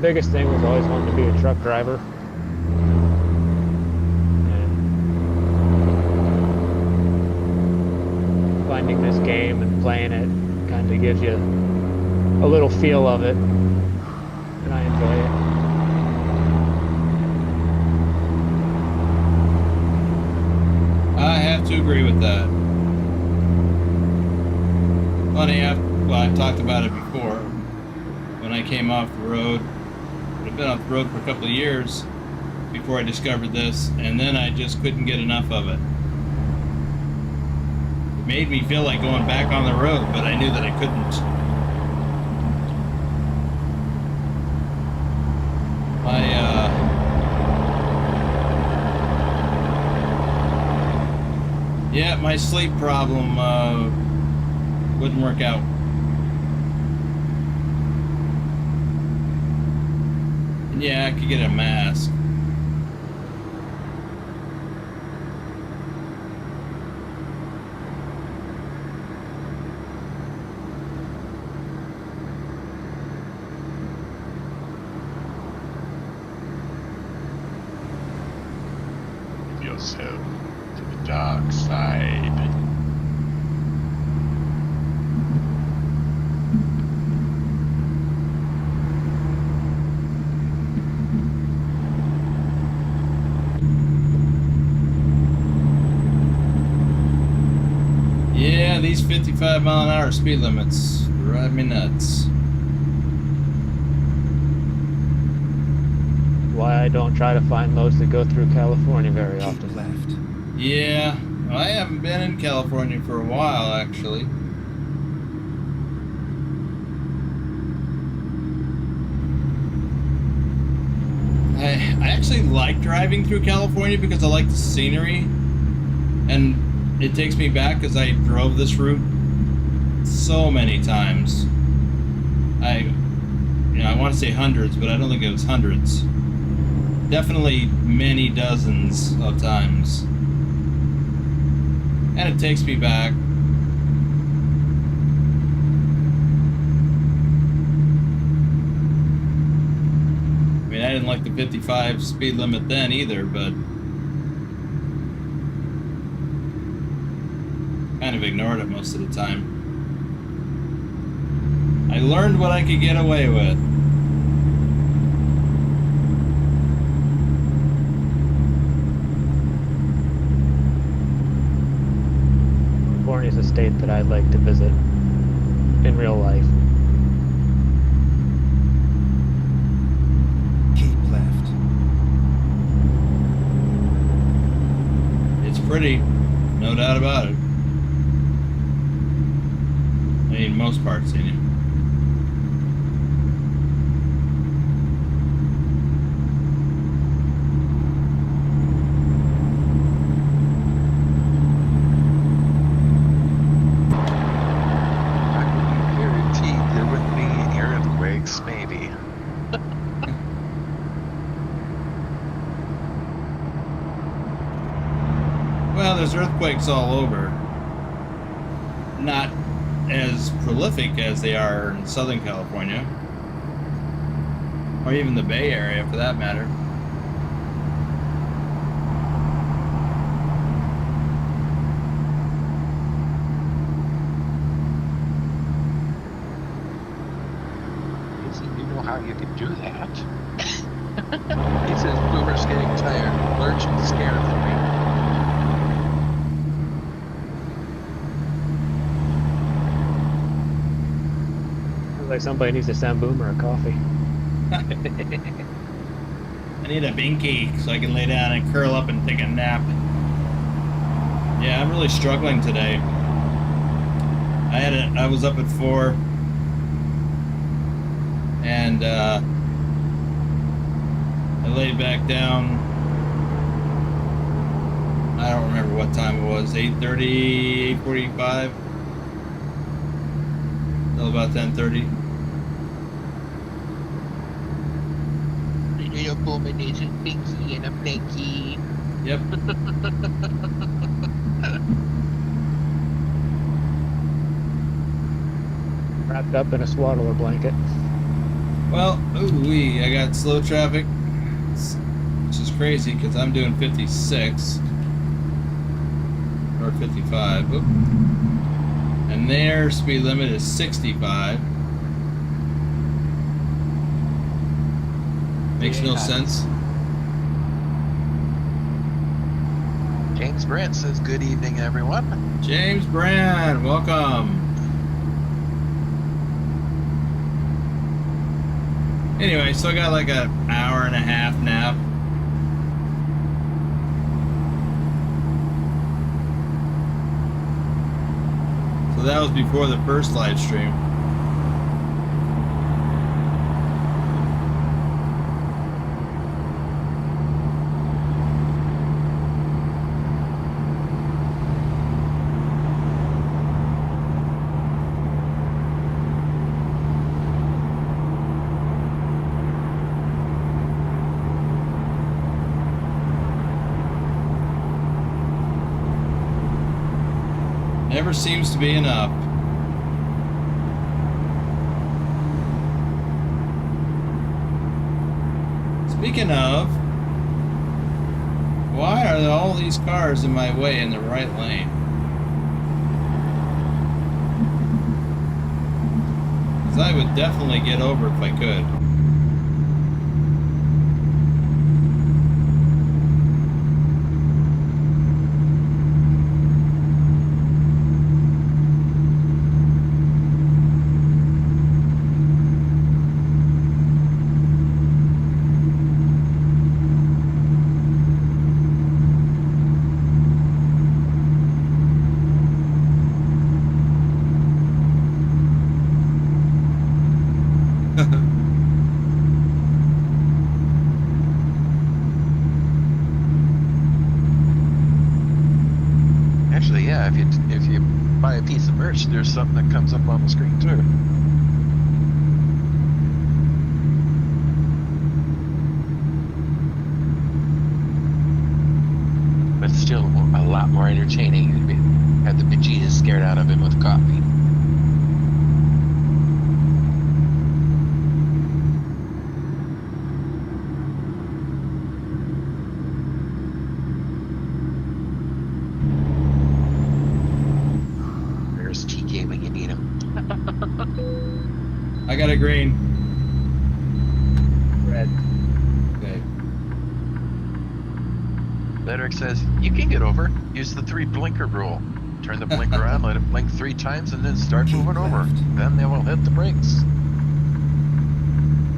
biggest thing was always wanting to be a truck driver. And finding this game and playing it kind of gives you a little feel of it, and I enjoy it. I have to agree with that. Funny, I've talked about it before. When I came off the road, I've been off the road for a couple of years before I discovered this, and then I just couldn't get enough of it. It made me feel like going back on the road, but I knew that I couldn't. Yeah, my sleep problem wouldn't work out. And yeah, I could get a mask. Give yourself to the dark side. Yeah, these 55-mile-an-hour speed limits drive me nuts. Why I don't try to find loads that go through California very Keep often. left. Yeah, I haven't been in California for a while, actually. I actually like driving through California because I like the scenery, and it takes me back because I drove this route so many times. I want to say hundreds, but I don't think it was hundreds. Definitely many dozens of times. And it takes me back. I mean, I didn't like the 55 speed limit then either, but kind of ignored it most of the time. I learned what I could get away with. California is a state that I'd like to visit in real life. Keep left. It's pretty, no doubt about it. I mean, most parts anyway. Maybe. Well, there's earthquakes all over. Not as prolific as they are in Southern California. Or even the Bay Area, for that matter. You know how you can do that. He says, Boomer's getting tired, lurching, scared for me. Sounds like somebody needs to send Boomer a coffee. I need a binky so I can lay down and curl up and take a nap. Yeah, I'm really struggling today. I was up at 4. And I laid back down. I don't remember what time it was, 8:30, 8:45, till about 10:30. Little Boomer needs a binky and a blankie. Yep. Wrapped up in a swaddler blanket. Well, ooh-wee, I got slow traffic, which is crazy because I'm doing 56 or 55. Oop. And their speed limit is 65. Makes no sense. James Brent says, "Good evening, everyone." James Brand, welcome. Anyway, so I got like an hour and a half nap. So that was before the first live stream. Never seems to be enough. Speaking of, why are all these cars in my way in the right lane? Because I would definitely get over if I could. Actually, yeah, if you buy a piece of merch, there's something that comes up on the screen too. But still a lot more entertaining to have the bejesus scared out of him with coffee. There's TK when you need him. I got a green. Red. Okay. Ledrick says, "You can get over. Use the 3 blinker rule. Turn the blinker on, let it blink 3 times, and then start moving over. Then they will hit the brakes."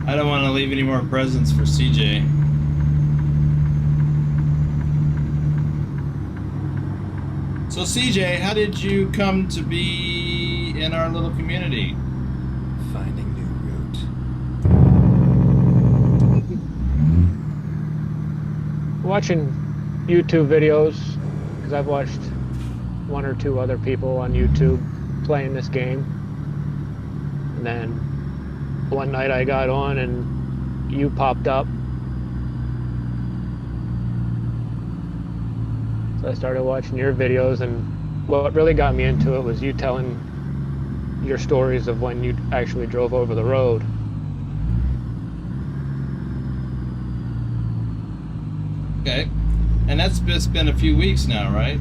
I don't want to leave any more presents for CJ. So CJ, how did you come to be in our little community? Finding new route. Watching YouTube videos, because I've watched 1 or 2 other people on YouTube playing this game. And then one night I got on and you popped up. So I started watching your videos, and what really got me into it was you telling your stories of when you actually drove over the road. Okay. And that's just been a few weeks now, right?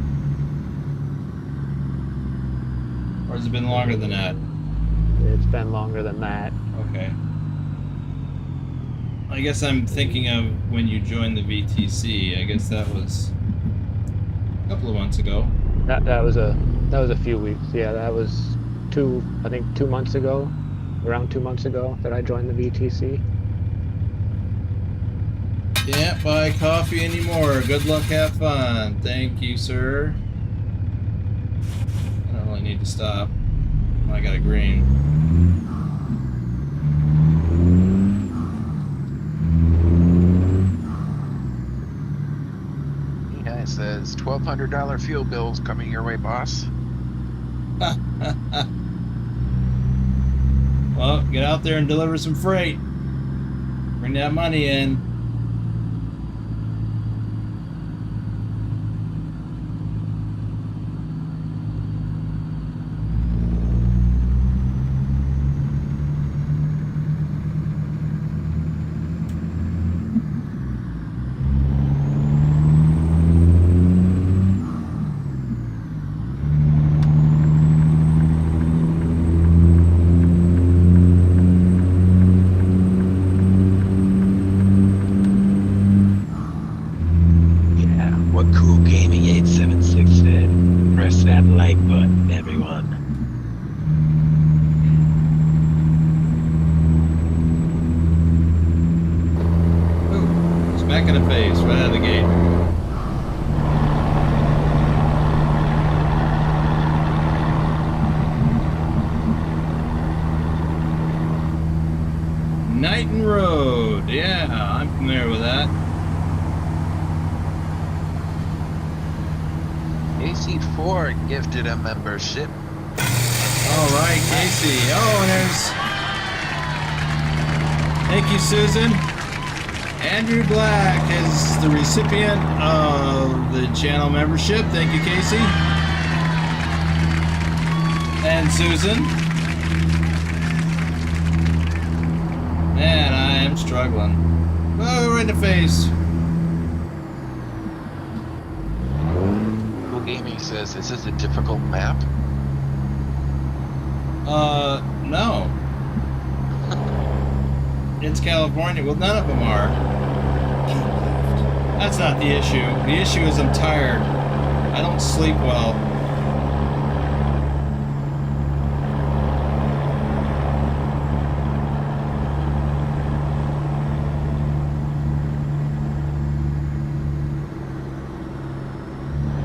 Or has it been longer than that? It's been longer than that. Okay. I guess I'm thinking of when you joined the VTC. I guess that was a couple of months ago. That was a few weeks. Yeah, that was 2 months ago, around 2 months ago that I joined the VTC. Can't buy coffee anymore. Good luck, have fun. Thank you, sir. I don't really need to stop. I got a green. Yeah, it says $1,200 fuel bills coming your way, boss. Well, get out there and deliver some freight. Bring that money in. smack in the face right out of the gate. Knighton Road. Yeah, I'm familiar with that. AC4 gifted a membership. All right, Casey. Oh, and there's... Thank you, Susan. Andrew Black is the recipient of the channel membership. Thank you, Casey. And Susan. Man, I am struggling. Oh, right in the face. Google Gaming says, is this a difficult map? No. It's California. Well, none of them are. That's not the issue. The issue is I'm tired. I don't sleep well.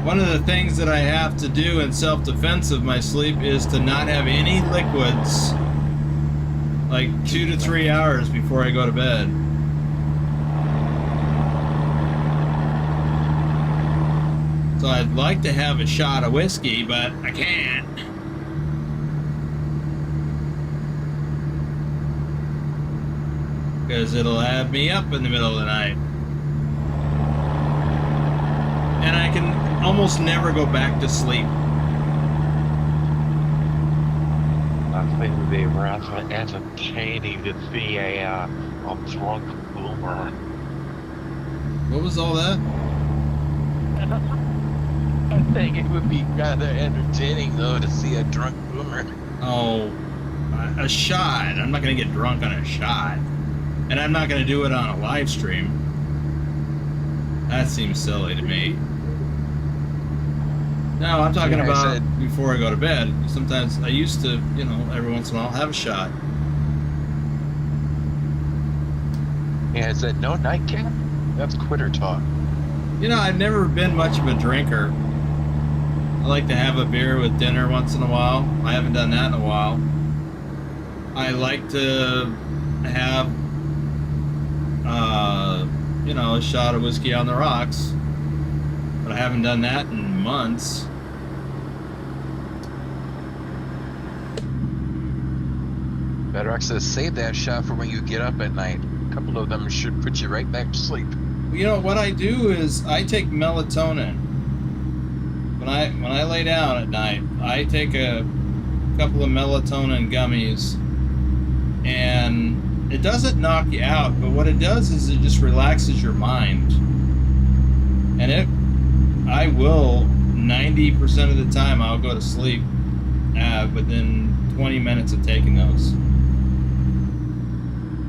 One of the things that I have to do in self-defense of my sleep is to not have any liquids like 2 to 3 hours before I go to bed. So I'd like to have a shot of whiskey, but I can't. Because it'll have me up in the middle of the night. And I can almost never go back to sleep. I think it'd be rather entertaining to see a drunk boomer. What was all that? I think it would be rather entertaining, though, to see a drunk boomer. Oh, a shot. I'm not going to get drunk on a shot. And I'm not going to do it on a live stream. That seems silly to me. No, I'm talking about before I go to bed. Sometimes I used to, you know, every once in a while have a shot. Yeah, is that no nightcap? That's quitter talk. You know, I've never been much of a drinker. I like to have a beer with dinner once in a while. I haven't done that in a while. I like to have, you know, a shot of whiskey on the rocks. But I haven't done that in months. Bedrock says, save that shot for when you get up at night. A couple of them should put you right back to sleep. You know, what I do is I take melatonin. When I lay down at night, I take a couple of melatonin gummies. And it doesn't knock you out, but what it does is it just relaxes your mind. And I will, 90% of the time, I'll go to sleep within 20 minutes of taking those.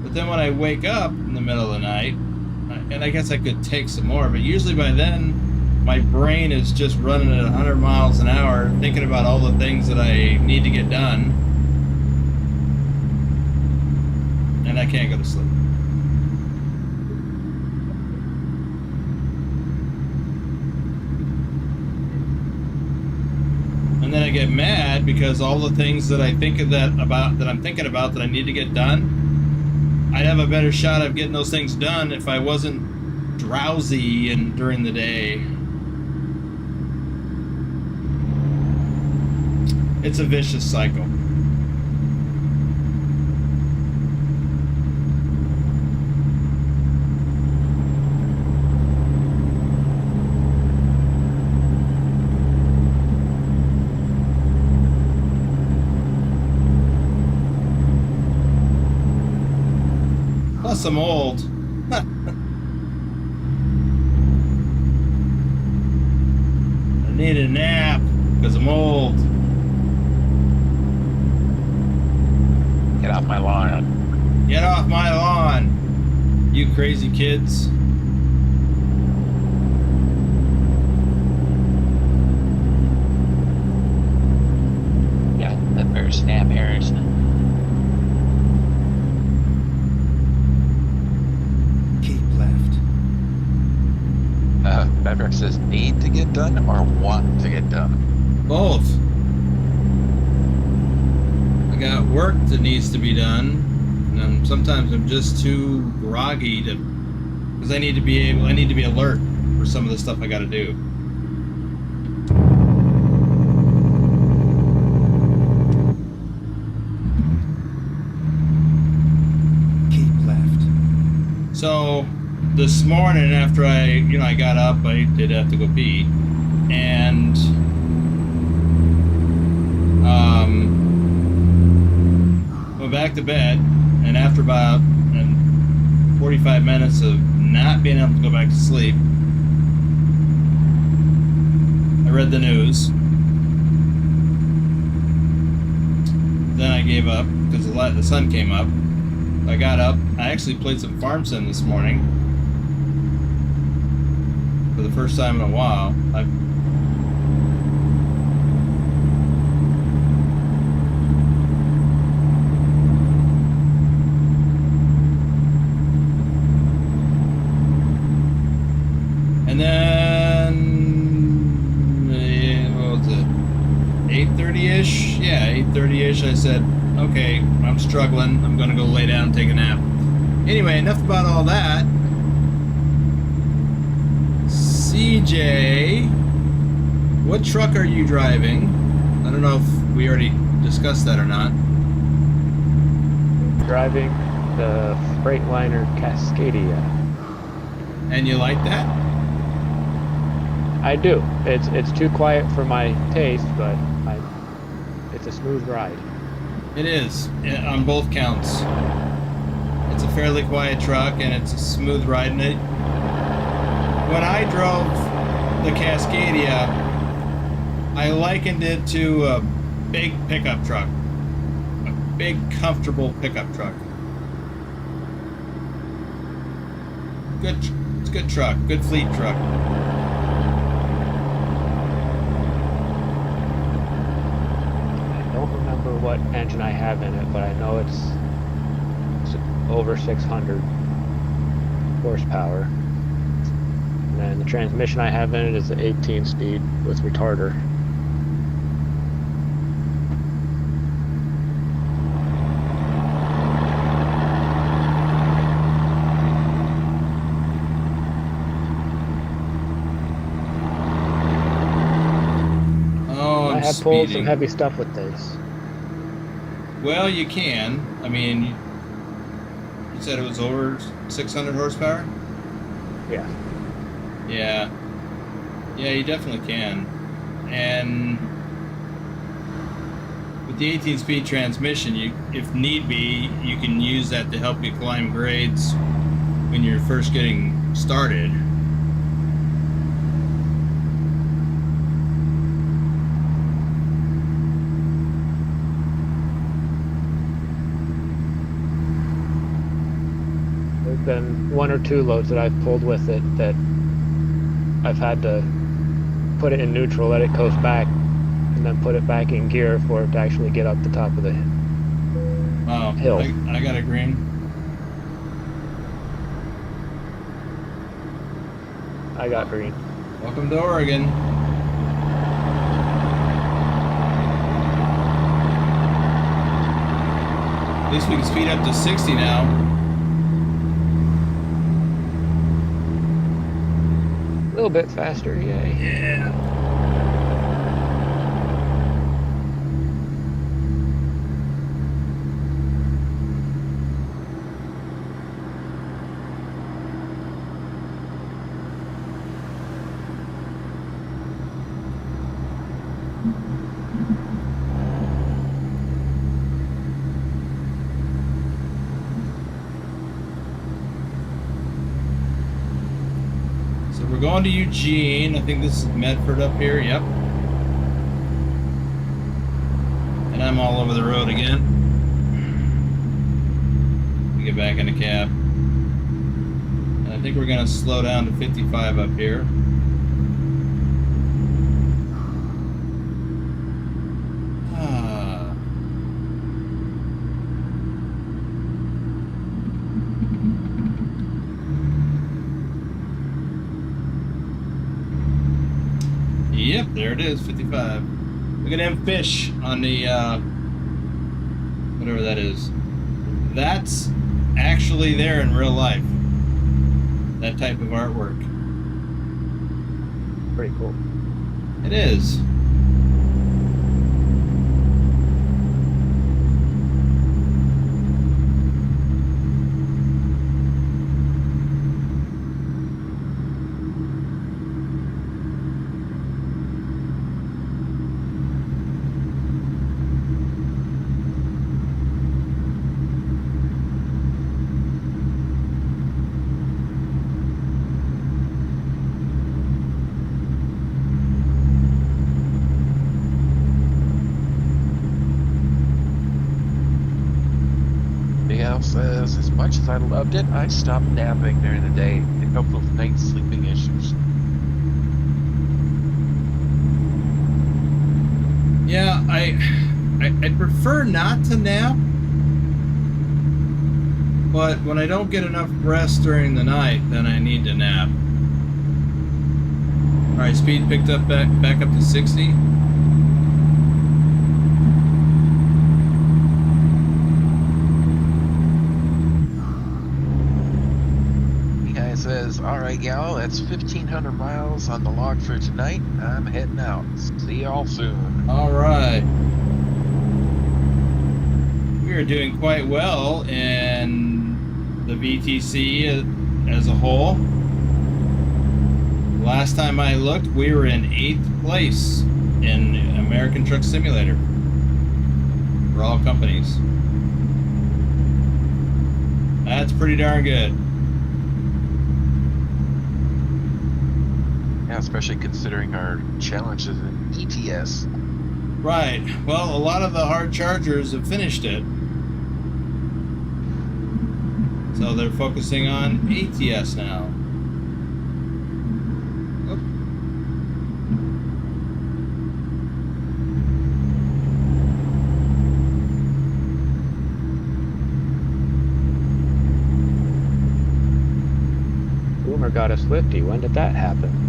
But then when I wake up in the middle of the night, and I guess I could take some more, but usually by then, my brain is just running at 100 miles an hour, thinking about all the things that I need to get done. And I can't go to sleep. And then I get mad because all the things that I think of that I'm thinking about that I need to get done, I'd have a better shot of getting those things done if I wasn't drowsy and during the day. It's a vicious cycle. Plus, I'm old. I need a nap because I'm old. Get off my lawn. Get off my lawn, you crazy kids. Yeah, the first snap errors. Keep left. Bedrock says need to get done or want to get done? Both. I got work that needs to be done, and sometimes I'm just too groggy to, because I need to be alert for some of the stuff I got to do. Keep left. So this morning after I got up, I did have to go pee, and went back to bed, and after about 45 minutes of not being able to go back to sleep, I read the news. Then I gave up because the sun came up. I got up. I actually played some Farm Sim this morning for the first time in a while. And then, what was it? 8:30-ish? Yeah, 8:30-ish. I said, okay, I'm struggling. I'm gonna go lay down and take a nap. Anyway, enough about all that. CJ, what truck are you driving? I don't know if we already discussed that or not. Driving the Freightliner Cascadia. And you like that? I do. It's too quiet for my taste, but it's a smooth ride. It is, on both counts. It's a fairly quiet truck, and it's a smooth ride. And when I drove the Cascadia, I likened it to a big pickup truck. A big, comfortable pickup truck. It's a good truck, good fleet truck. I don't remember what engine I have in it, but I know it's over 600 horsepower. And then the transmission I have in it is an 18-speed with retarder. I have pulled some heavy stuff with this. Well, you can. I mean, you said it was over 600 horsepower? Yeah. Yeah. Yeah, you definitely can. And with the 18-speed transmission, if need be, you can use that to help you climb grades when you're first getting started. There's been one or two loads that I've pulled with it that I've had to put it in neutral, let it coast back, and then put it back in gear for it to actually get up the top of the hill. I got a green. I got green. Welcome to Oregon. At least we can speed up to 60 now. A little bit faster, yay. Yeah. We're going to Eugene. I think this is Medford up here. Yep. And I'm all over the road again. We get back in the cab. And I think we're going to slow down to 55 up here. Yep, there it is, 55. Look at them fish on the, whatever that is. That's actually there in real life. That type of artwork. Pretty cool. It is. Says, as much as I loved it, I stopped napping during the day to cope with night sleeping issues. Yeah, I prefer not to nap, but when I don't get enough rest during the night, then I need to nap. All right, speed picked up back up to 60. Says, all right, y'all, that's 1,500 miles on the log for tonight. I'm heading out. See y'all soon. All right. We are doing quite well in the VTC as a whole. Last time I looked, we were in 8th place in American Truck Simulator for all companies. That's pretty darn good. Yeah, especially considering our challenges in ETS. Right. Well, a lot of the hard chargers have finished it. So they're focusing on ATS now. Oop. Boomer got a Swifty. When did that happen?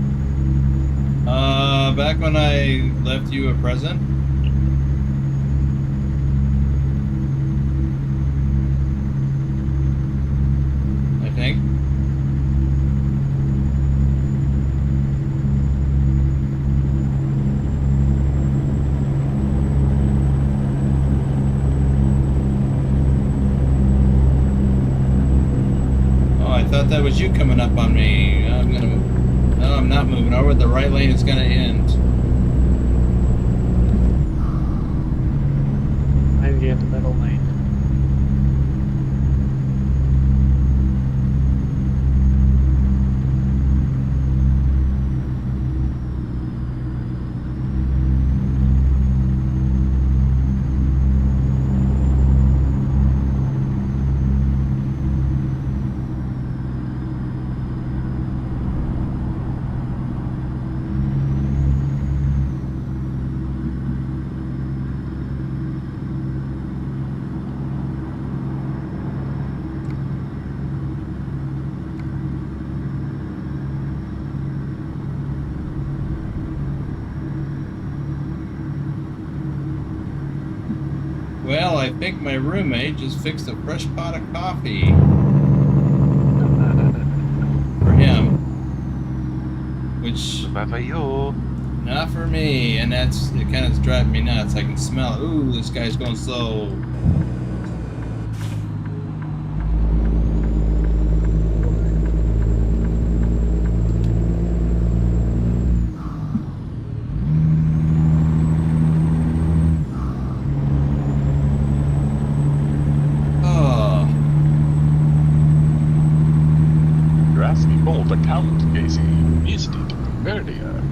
Back when I left you a present. I think. Oh, I thought that was you coming up on me. No, I'm not moving over. The right lane is going to end. I'm in the middle lane. Well, I think my roommate just fixed a fresh pot of coffee for him, which Bye for you. not for me, and it kind of driving me nuts. I can smell it. Ooh, this guy's going slow. Bold account, Casey. Missed it earlier.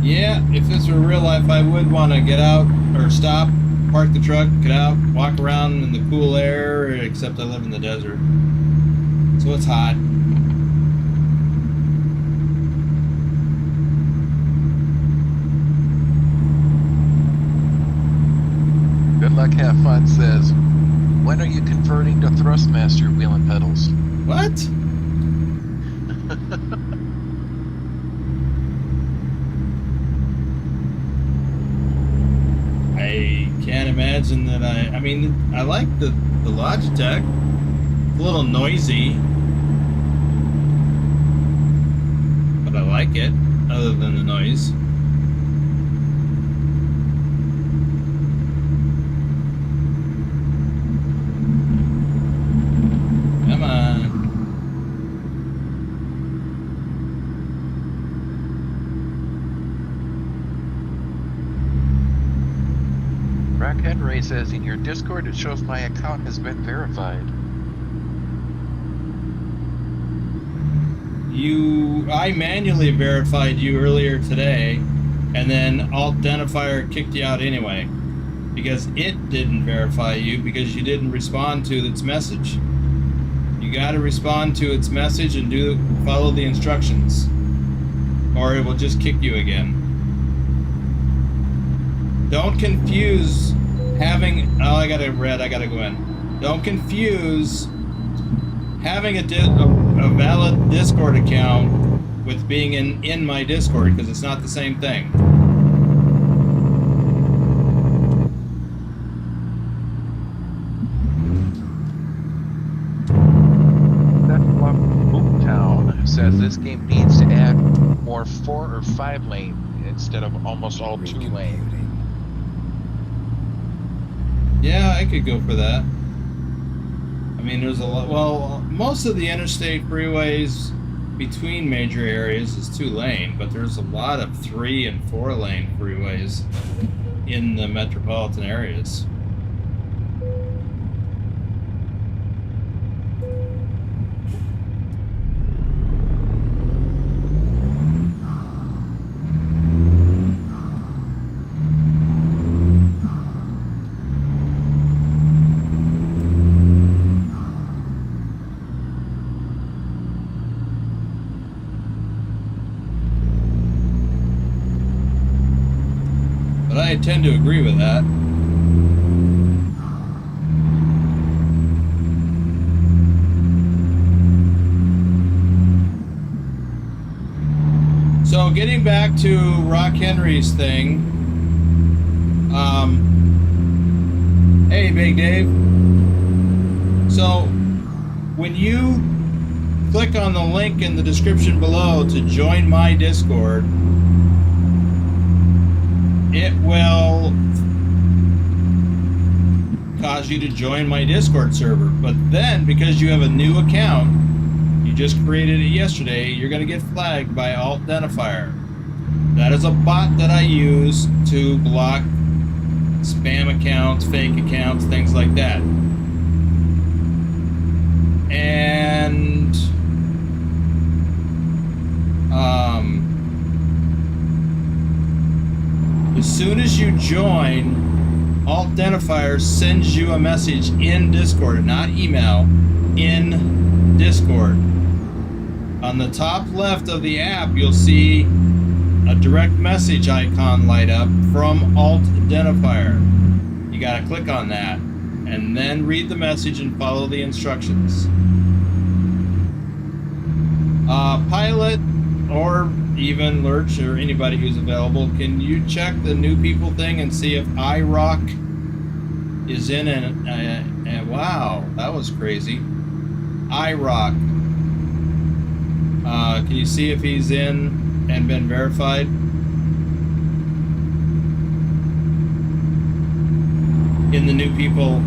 Yeah, if this were real life, I would want to get out or stop, park the truck, get out, walk around in the cool air, except I live in the desert. So it's hot. Good luck, have fun says, when are you converting to Thrustmaster wheel and pedals? What? I can't imagine that I mean, I like the Logitech. It's a little noisy, but I like it, other than the noise. Come on. Rock Henry says in your Discord it shows my account has been verified. I manually verified you earlier today, and then Alt-Identifier kicked you out anyway, because it didn't verify you because you didn't respond to its message. You got to respond to its message and follow the instructions, or it will just kick you again. Don't confuse having. Oh, I gotta go in. Don't confuse having a valid Discord account with being in my Discord, because it's not the same thing. That's what Boomtown says this game needs to add more 4 or 5 lane instead of almost all 2 lane. Yeah, I could go for that. I mean, there's a lot. Well, most of the interstate freeways between major areas is 2 lane, but there's a lot of 3 and 4 lane freeways in the metropolitan areas. I tend to agree with that. So getting back to Rock Henry's thing, hey Big Dave. So when you click on the link in the description below to join my Discord, it will cause you to join my Discord server. But then, because you have a new account, you just created it yesterday, you're going to get flagged by Alt-Identifier. That is a bot that I use to block spam accounts, fake accounts, things like that. And as soon as you join, Alt-Identifier sends you a message in Discord, not email, in Discord. On the top left of the app, you'll see a direct message icon light up from Alt-Identifier. You gotta click on that, and then read the message and follow the instructions. Pilot, or even Lurch, or anybody who's available, can you check the new people thing and see if iRock is in? And wow, that was crazy. iRock. Can you see if he's in and been verified? In the new people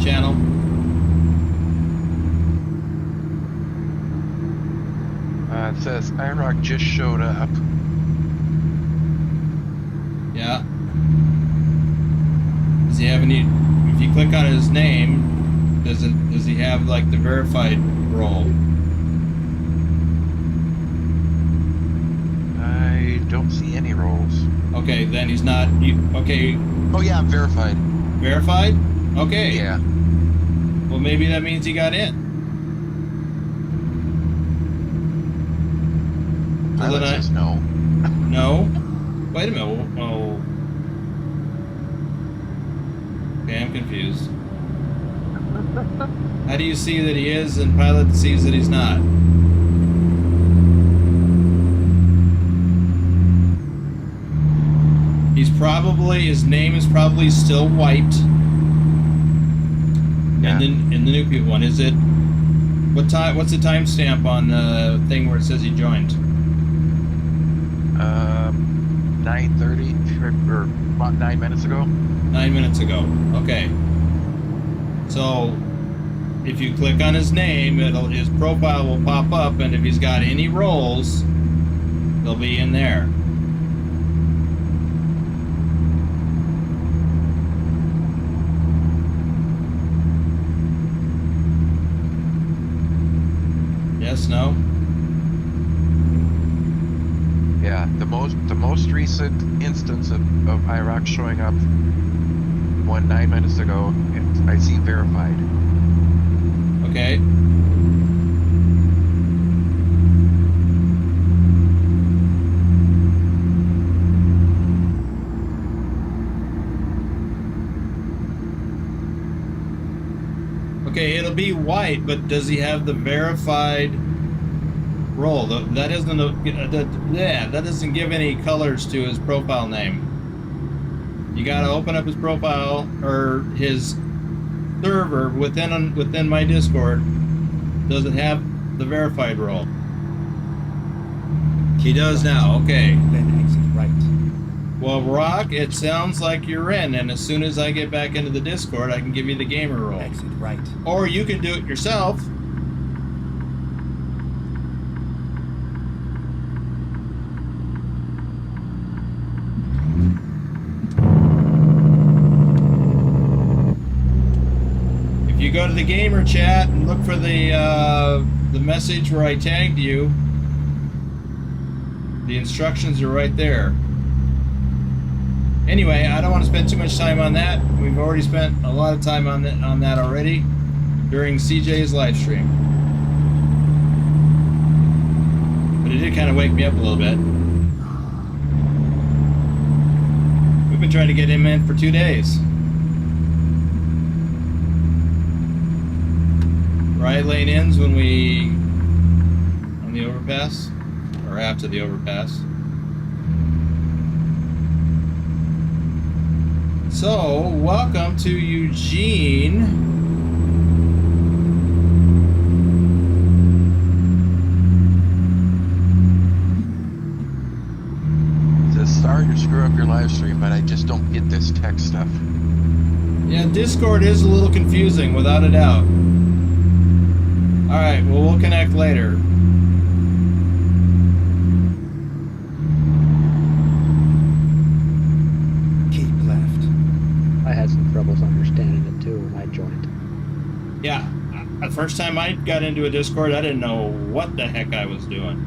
channel. It says iRock just showed up. Yeah. Does he have any? If you click on his name, does he have like the verified role? I don't see any roles. Okay, then he's not. Okay. Oh yeah, I'm verified. Verified? Okay. Yeah. Well, maybe that means he got in. Pilot says no. No? Wait a minute. Oh. Okay, I'm confused. How do you see that he is and Pilot sees that he's not? probably, his name is probably still white. Yeah. And then in the new people one, is it, what time, what's the timestamp on the thing where it says he joined? 9:30 or about 9 minutes ago. 9 minutes ago. Okay. So if you click on his name, his profile will pop up, and if he's got any roles, they'll be in there. Yes, no? Yeah, the most recent instance of IROC showing up 9 minutes ago, I see verified. Okay. Okay, it'll be white, but does he have the verified role? That isn't that doesn't give any colors to his profile name. You gotta open up his profile or his server within my Discord. Does it have the verified role? He does now. Okay. Then exit right. Well, Rock, it sounds like you're in, and as soon as I get back into the Discord, I can give you the gamer role. Exit right. Or you can do it yourself. If you go to the gamer chat and look for the message where I tagged you, the instructions are right there. Anyway, I don't want to spend too much time on that. We've already spent a lot of time on that already during CJ's live stream. But it did kind of wake me up a little bit. We've been trying to get him in for 2 days. Right lane ends when we on the overpass or after the overpass. So, welcome to Eugene. It says, sorry to screw up your live stream, but I just don't get this tech stuff. Yeah, Discord is a little confusing, without a doubt. Alright, well, we'll connect later. I had some troubles understanding it too when I joined. Yeah, the first time I got into a Discord, I didn't know what the heck I was doing.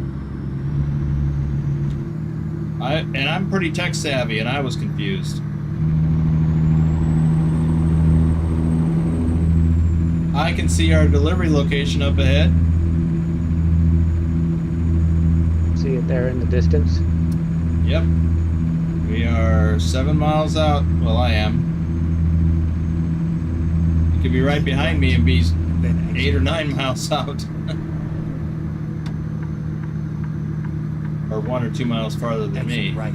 And I'm pretty tech savvy, and I was confused. I can see our delivery location up ahead. See it there in the distance? Yep. We are 7 miles out. Well, I am. You could be right behind me and be 8 or 9 miles out. Or 1 or 2 miles farther than me. Right.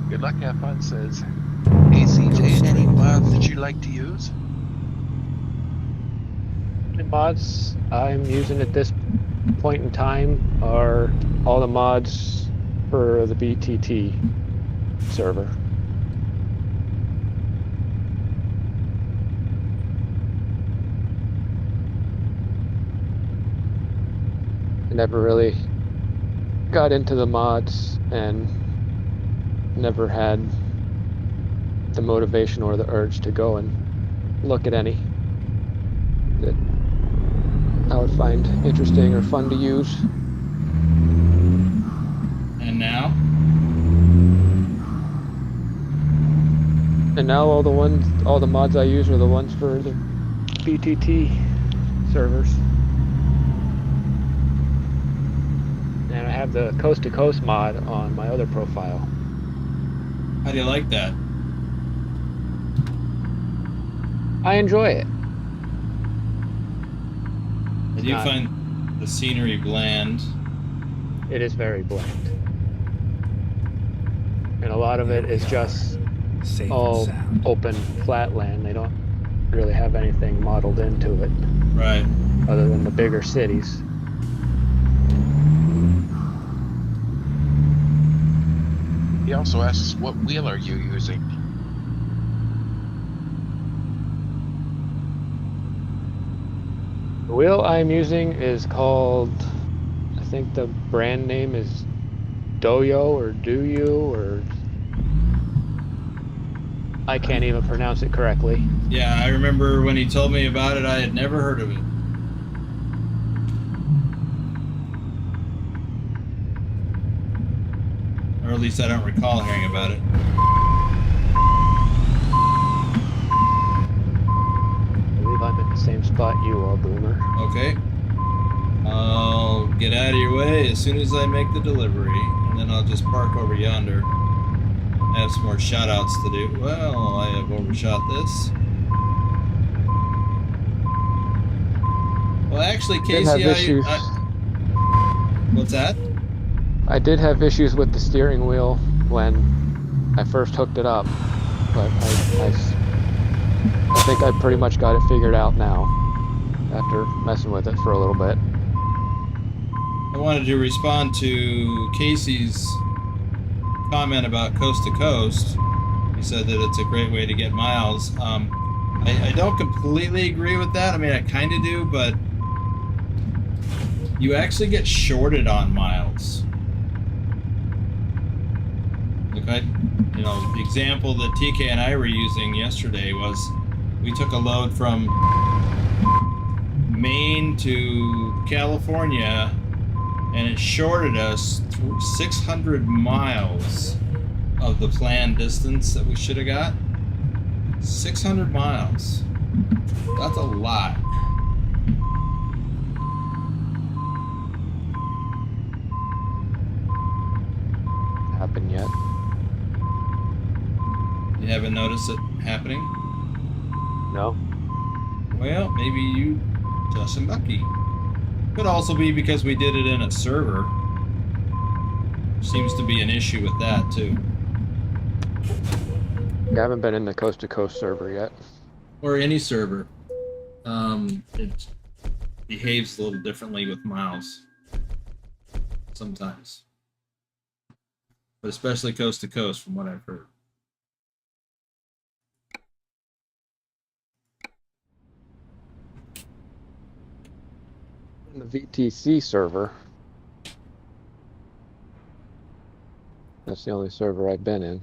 Good luck, have fun, says. Hey CJ, any mods that you like to use? The mods I'm using at this point in time are all the mods for the BTT server. I never really got into the mods and never had the motivation or the urge to go and look at any that I would find interesting or fun to use. And now? And now all the mods I use are the ones for the BTT servers. And I have the Coast to Coast mod on my other profile. How do you like that? I enjoy it. I do find the scenery bland. It is very bland. And a lot of it is just Safe all and sound. open flat land. They don't really have anything modeled into it Right. other than the bigger cities. He also asks, what wheel are you using? The wheel I'm using is called, I think the brand name is Doyo or Duyu, or I can't even pronounce it correctly. Yeah, I remember when he told me about it, I had never heard of it. Or at least I don't recall hearing about it. I believe I'm in the same spot you are, Boomer. Okay. I'll get out of your way as soon as I make the delivery, and then I'll just park over yonder. I have some more shout-outs to do. Well, I have overshot this. Well, actually, Casey, what's that? I did have issues with the steering wheel when I first hooked it up, but I think I pretty much got it figured out now after messing with it for a little bit. I wanted to respond to Casey's comment about Coast to Coast. He said that it's a great way to get miles. I don't completely agree with that. I mean, I kind of do, but you actually get shorted on miles. Like the example that TK and I were using yesterday was we took a load from Maine to California, and it shorted us 600 miles of the planned distance that we should have got. 600 miles. That's a lot. Happened yet? You haven't noticed it happening? No. Well, maybe you just unlucky. Could also be because we did it in a server. Seems to be an issue with that too. I haven't been in the Coast to Coast server yet. Or any server. It behaves a little differently with miles. Sometimes. But especially Coast to Coast from what I've heard. In the VTC server, that's the only server I've been in.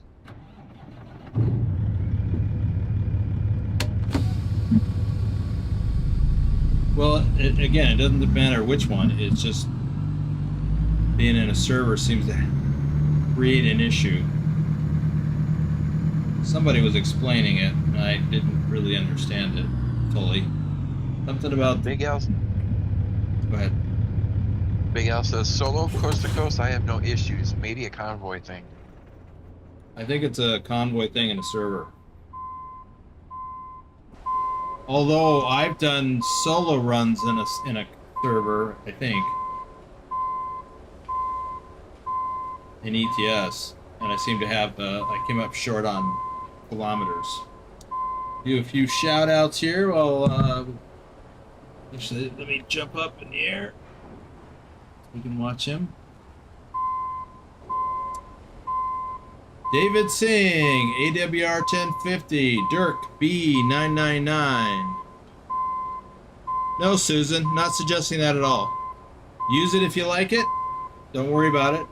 Well, again, it doesn't matter which one. It's just being in a server seems to create an issue. Somebody was explaining it, and I didn't really understand it fully. Something about... Big Al. Go ahead. Big Al says, solo coast to coast, I have no issues. Maybe a convoy thing. I think it's a convoy thing in a server. Although I've done solo runs in a server, I think, in ETS, and I seem to have I came up short on kilometers. Do a few shout outs here. Well, actually, let me jump up in the air. We can watch him. David Singh, AWR 1050, Dirk B999. No, Susan, not suggesting that at all. Use it if you like it. Don't worry about it.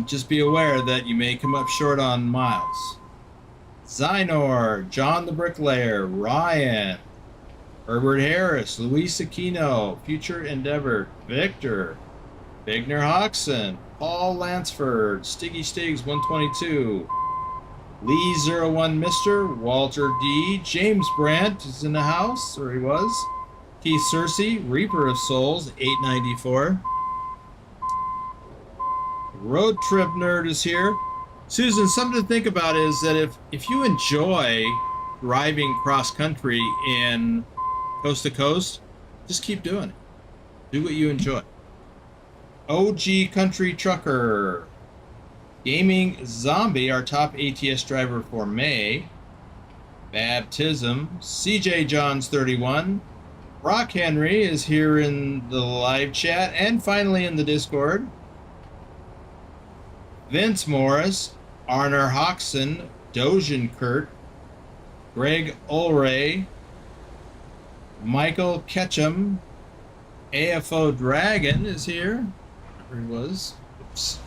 Just be aware that you may come up short on miles. Zynor, John the Bricklayer, Ryan, Herbert Harris, Luis Aquino, Future Endeavor, Victor, Bigner Hoxson, Paul Lansford, Stiggy Stigs 122, Lee01 Mister, Walter D, James Brandt is in the house, or he was. Keith Cersei, Reaper of Souls, 894. Road Trip Nerd is here. Susan, something to think about is that if you enjoy driving cross country and coast to coast, just keep doing it. Do what you enjoy. OG Country Trucker. Gaming Zombie, our top ATS driver for May. Baptism. cjjohns31. Rock Henry is here in the live chat and finally in the Discord. Vince Morris. Arner Hoxson. Dojan Kurt. Greg Ulray. Michael Ketchum. AFO Dragon is here. Where he was. Oops.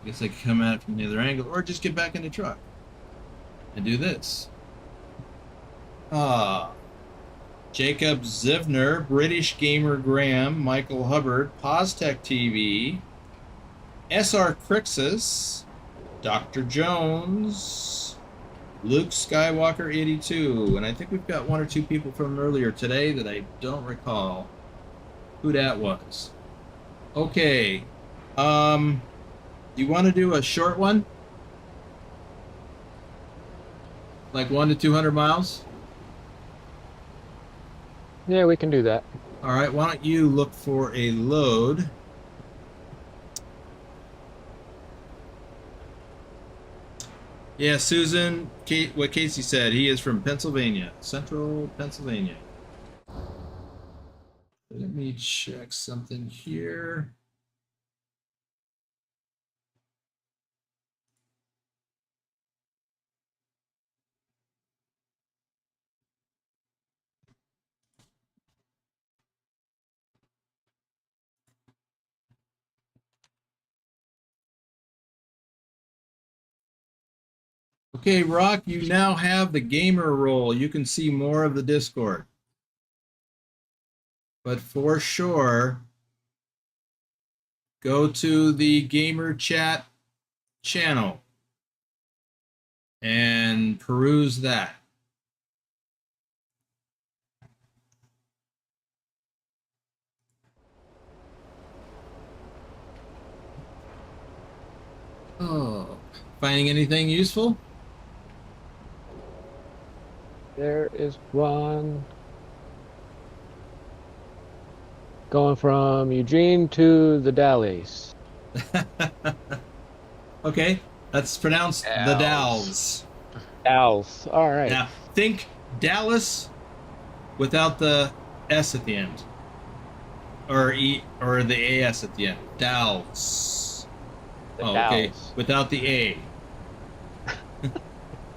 I guess I could come at it from the other angle, or just get back in the truck and do this. Jacob Zivner, British Gamer Graham, Michael Hubbard, Poztech TV, SR Crixus, Dr. Jones, Luke Skywalker 82, and I think we've got one or two people from earlier today that I don't recall who that was. Okay, you want to do a short one? Like 1 to 200 miles? Yeah, we can do that. All right, why don't you look for a load? Yeah, Susan, what Casey said, he is from Pennsylvania, central Pennsylvania. Let me check something here. Okay, Rock, you now have the gamer role. You can see more of the Discord. But for sure, go to the gamer chat channel and peruse that. Oh, finding anything useful? There is one going from Eugene to the Dalles. Okay, that's pronounced the Dalles. Dalles. All right. Now, think Dallas without the S at the end. Or the AS at the end. Dalles. The okay. Dalles. Without the A.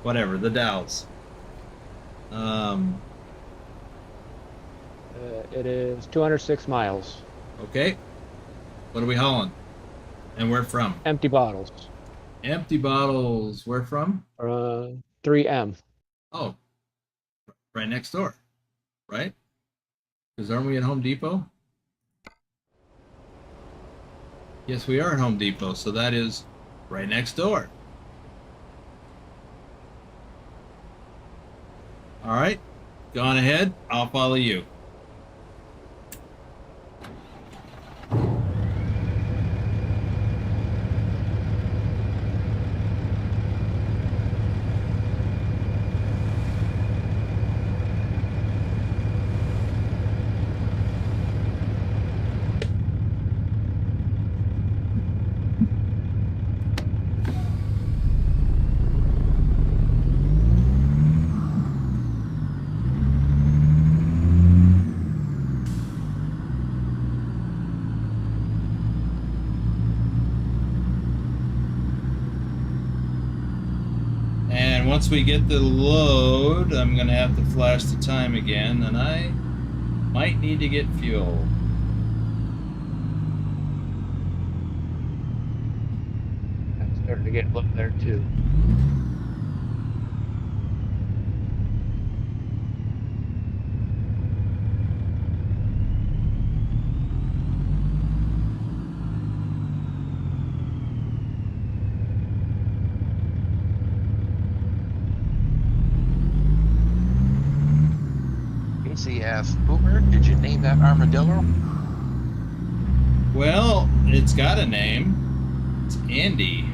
Whatever, the Dalles. It is 206 miles. Okay. What are we hauling? And where from? Empty bottles. Empty bottles. Where from? 3M. Oh, right next door, right? Because aren't we at Home Depot? Yes, we are at Home Depot, so that is right next door. All right, go on ahead. I'll follow you. Once we get the load, I'm going to have to flash the time again, and I might need to get fuel. I'm starting to get low there too. asked, Boomer, did you name that armadillo? Well, it's got a name. It's Andy.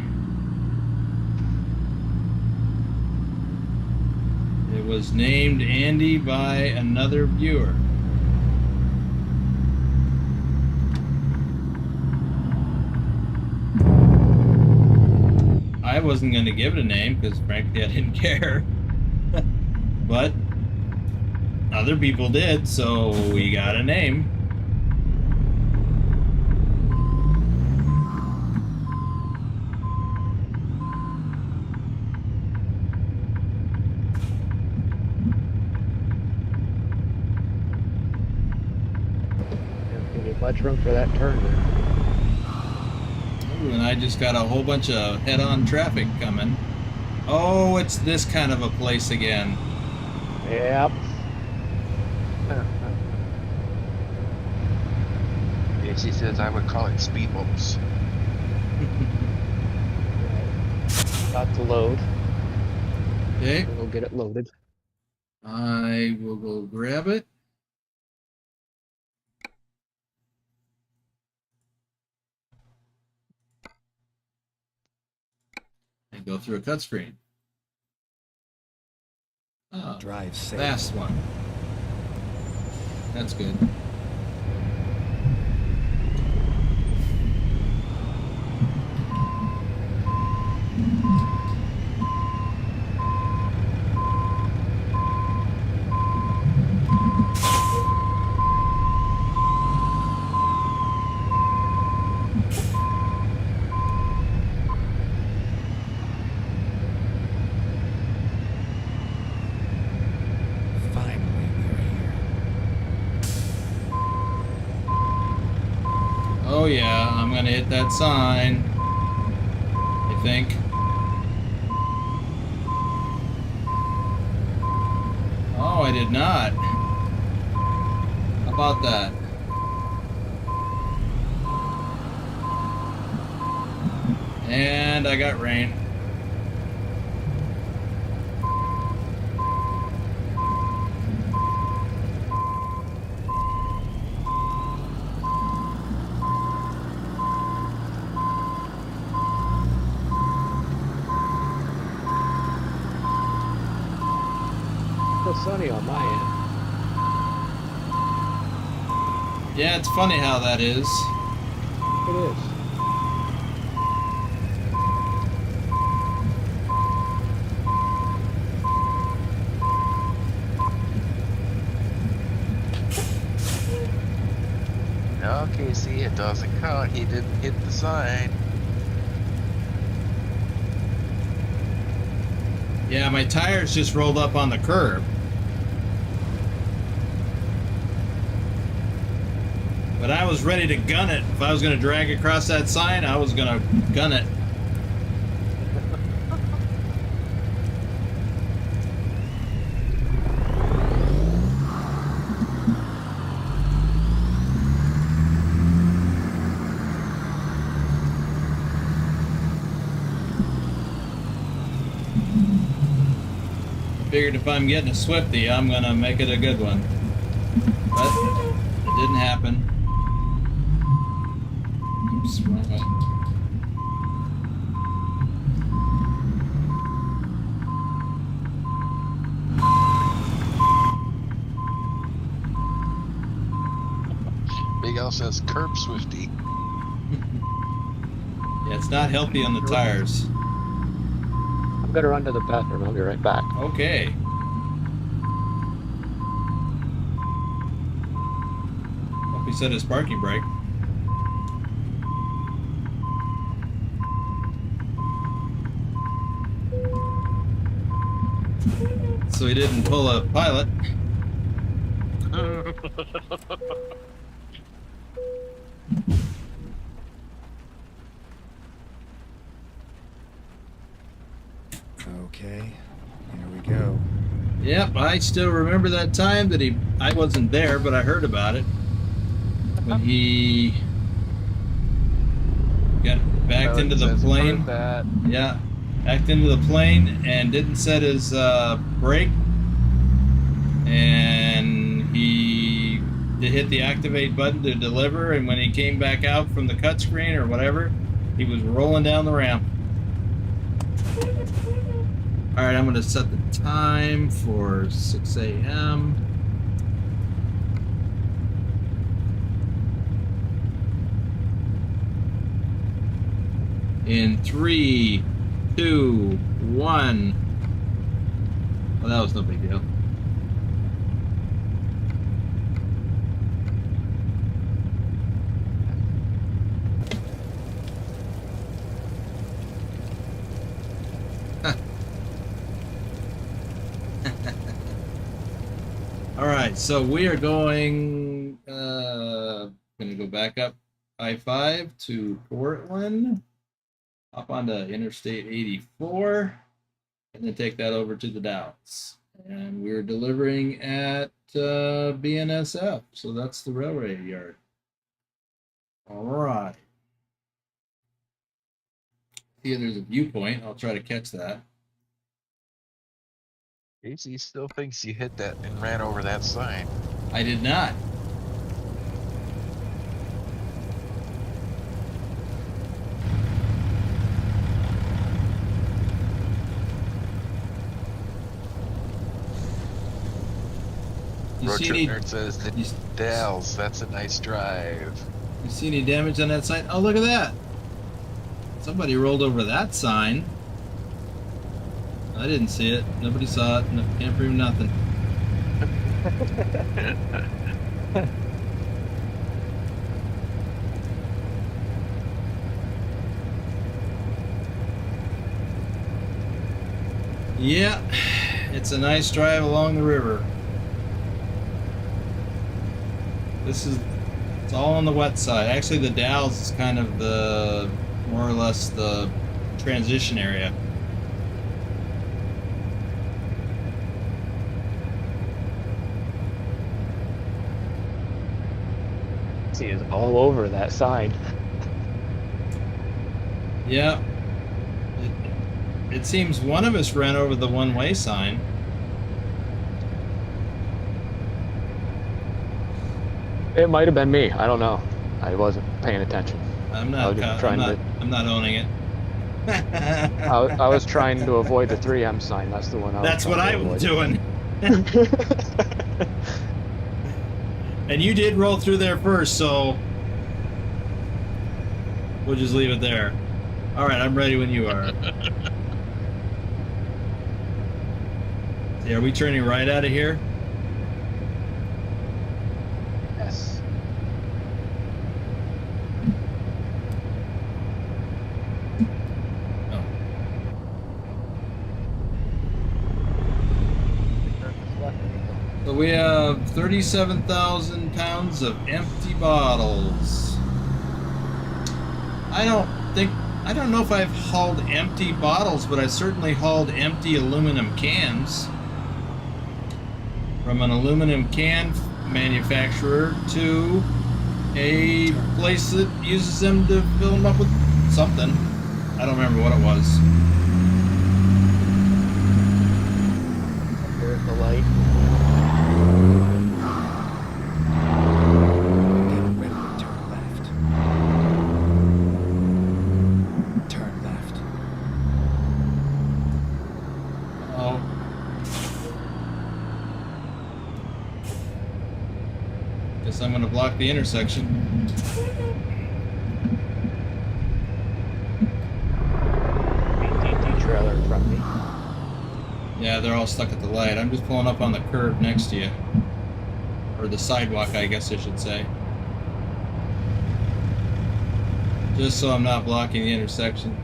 It was named Andy by another viewer. I wasn't going to give it a name because frankly I didn't care. But other people did, so we got a name. Didn't get much room for that turn there. Ooh, and I just got a whole bunch of head-on traffic coming. Oh, it's this kind of a place again. Yep. Yeah, she says I would call it speed bumps. About to load. Okay, We'll get it loaded. I will go grab it. And go through a cut screen. Oh, Drive safe. fast one. That's good. Finally, we're here. Oh yeah, I'm gonna hit that sign. I think. Oh, I did not. How about that? And I got rain. Still sunny on my end. Yeah, it's funny how that is. It is. No, Casey, it doesn't count. He didn't hit the sign. Yeah, my tires just rolled up on the curb. But I was ready to gun it. If I was going to drag across that sign, I was going to gun it. Figured if I'm getting a Swifty, I'm going to make it a good one. But it didn't happen. Oops, wrong way. Big L says curb Swifty. Yeah, it's not healthy on the tires. I'm gonna run to the bathroom. I'll be right back. Okay. Hope he set his parking brake. So he didn't pull a pilot. Okay, here we go. Yep, I still remember that time that I wasn't there, but I heard about it. When he got backed into the plane. Yeah, backed into the plane and didn't set his brake. And he hit the activate button to deliver, and when he came back out from the cut screen or whatever, he was rolling down the ramp. All right, I'm going to set the time for 6 a.m. In 3, 2, 1. Well, that was no big deal. All right, so we are going. Going to go back up I-5 to Portland. Hop onto Interstate 84, and then take that over to the Dalles. And we're delivering at BNSF, so that's the railway yard. All right. See, there's a viewpoint. I'll try to catch that. Casey still thinks you hit that and ran over that sign. I did not. Road Trip Nerd says the Dalles, that's a nice drive. You see any damage on that sign? Oh, look at that. Somebody rolled over that sign. I didn't see it. Nobody saw it. No, can't prove nothing. Yeah, it's a nice drive along the river. It's all on the wet side. Actually, the Dalles is kind of the, more or less the transition area. See, it's all over that side. Yeah. It seems one of us ran over the one-way sign. It might have been me. I don't know. I wasn't paying attention. I'm not owning it. I was trying to avoid the 3M sign. That's the one I was That's what I was doing. And you did roll through there first, so we'll just leave it there. All right, I'm ready when you are. See, are we turning right out of here? Yes. Oh. So we have 37,000 pounds of empty bottles. I don't know if I've hauled empty bottles, but I certainly hauled empty aluminum cans. From an aluminum can manufacturer to a place that uses them to fill them up with something. I don't remember what it was. There's the light. Get ready to turn left. Turn left. Oh. Guess I'm going to block the intersection. AT&T trailer in front of me. Yeah, they're all stuck at the light. I'm just pulling up on the curb next to you. Or the sidewalk, I guess I should say. Just so I'm not blocking the intersection.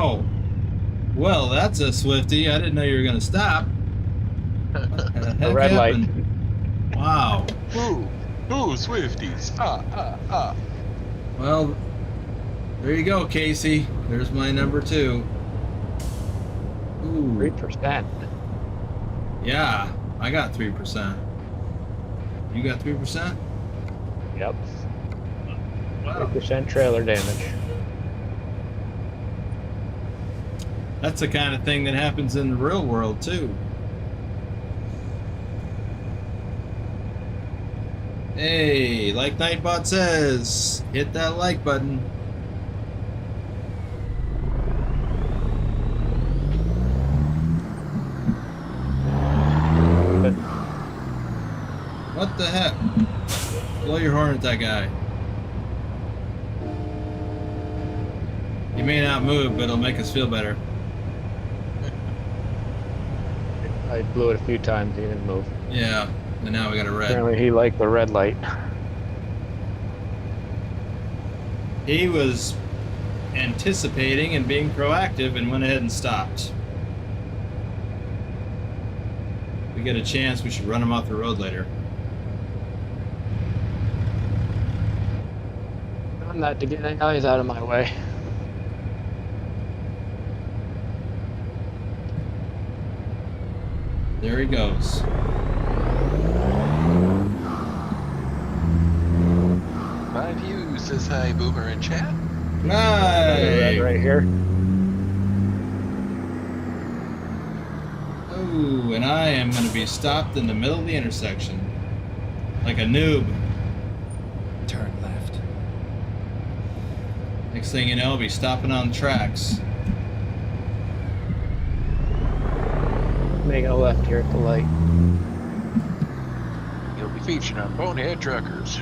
Oh, well, that's a Swifty. I didn't know you were going to stop. The red light. Wow. Ooh, Swifties. Well, there you go, Casey. There's my number 2. Ooh. 3%. Yeah, I got 3%. You got 3%? Yep. Wow. 3% trailer damage. That's the kind of thing that happens in the real world, too. Hey, like Nightbot says, hit that like button. What the heck? Blow your horn at that guy. He may not move, but it'll make us feel better. I blew it a few times, he didn't move. Yeah, and now we got a red. Apparently he liked the red light. He was anticipating and being proactive and went ahead and stopped. If we get a chance, we should run him off the road later. I'm not to get any guys out of my way. There he goes. My view says hi, Boomer in chat. Hi! Right here. Oh, and I am going to be stopped in the middle of the intersection. Like a noob. Turn left. Next thing you know, I'll be stopping on tracks. Making a left here at the light. You'll be featured on Bonehead Truckers.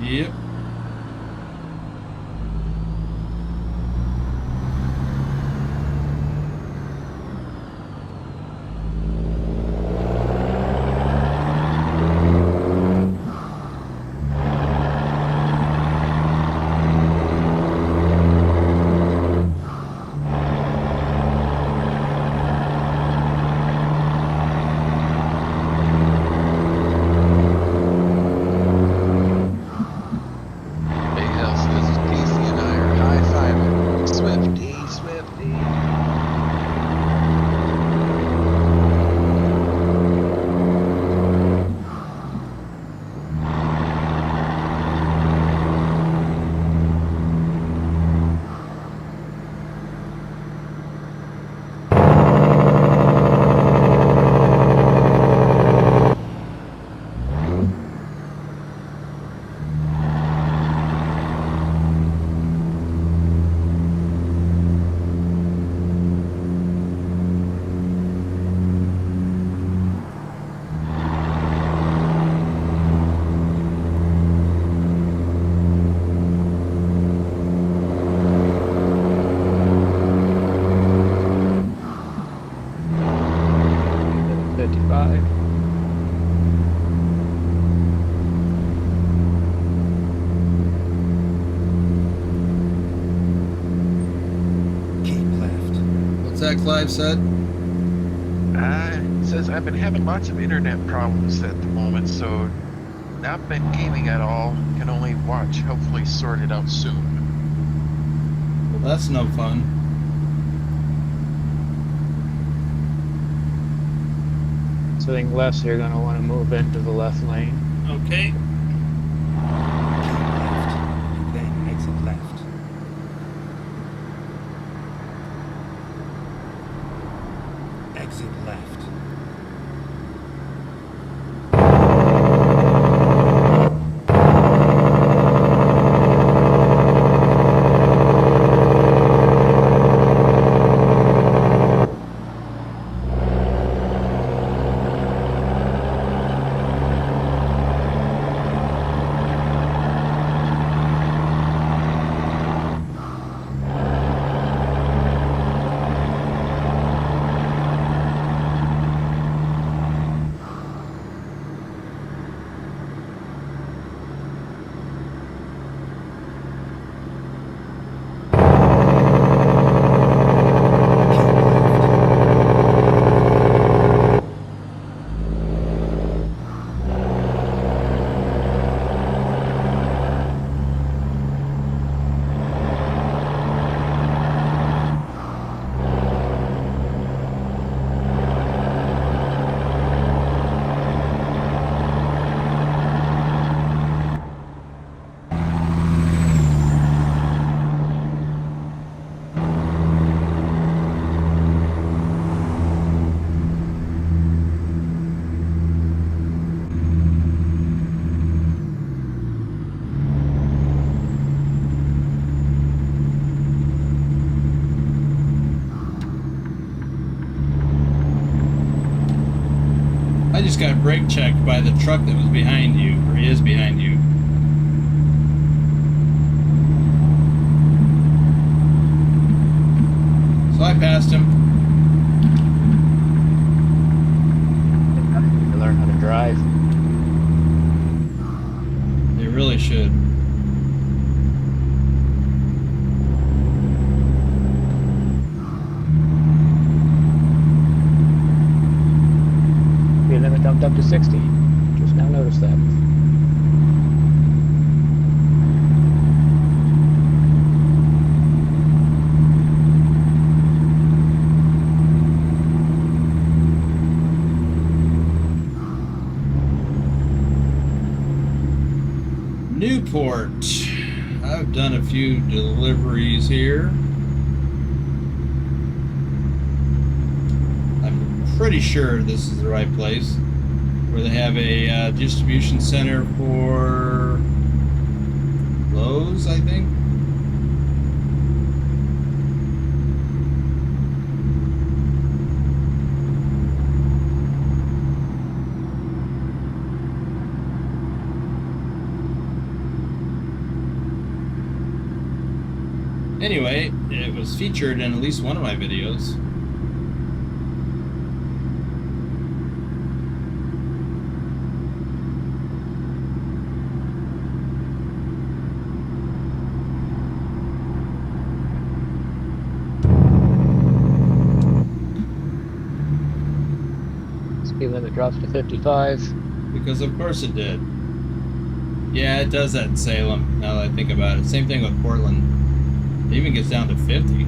Yep. that Clive said? It says I've been having lots of internet problems at the moment, so not been gaming at all. Can only watch. Hopefully sort it out soon. Well, that's no fun. So I think left, so you're going to want to move into the left lane. Okay. Keep left, and then exit left. Exit left. just got brake checked by the truck that was behind you, or he is behind you. So I passed him. You learn how to drive. They really should. Speed limit dumped up to 60. Just now noticed that. Newport. I've done a few deliveries here. I'm pretty sure this is the right place, where they have a distribution center for Lowe's, I think. Anyway, it was featured in at least one of my videos. Speed limit drops to 55. Because of course it did. Yeah, it does that in Salem, now that I think about it. Same thing with Portland. It even gets down to 50.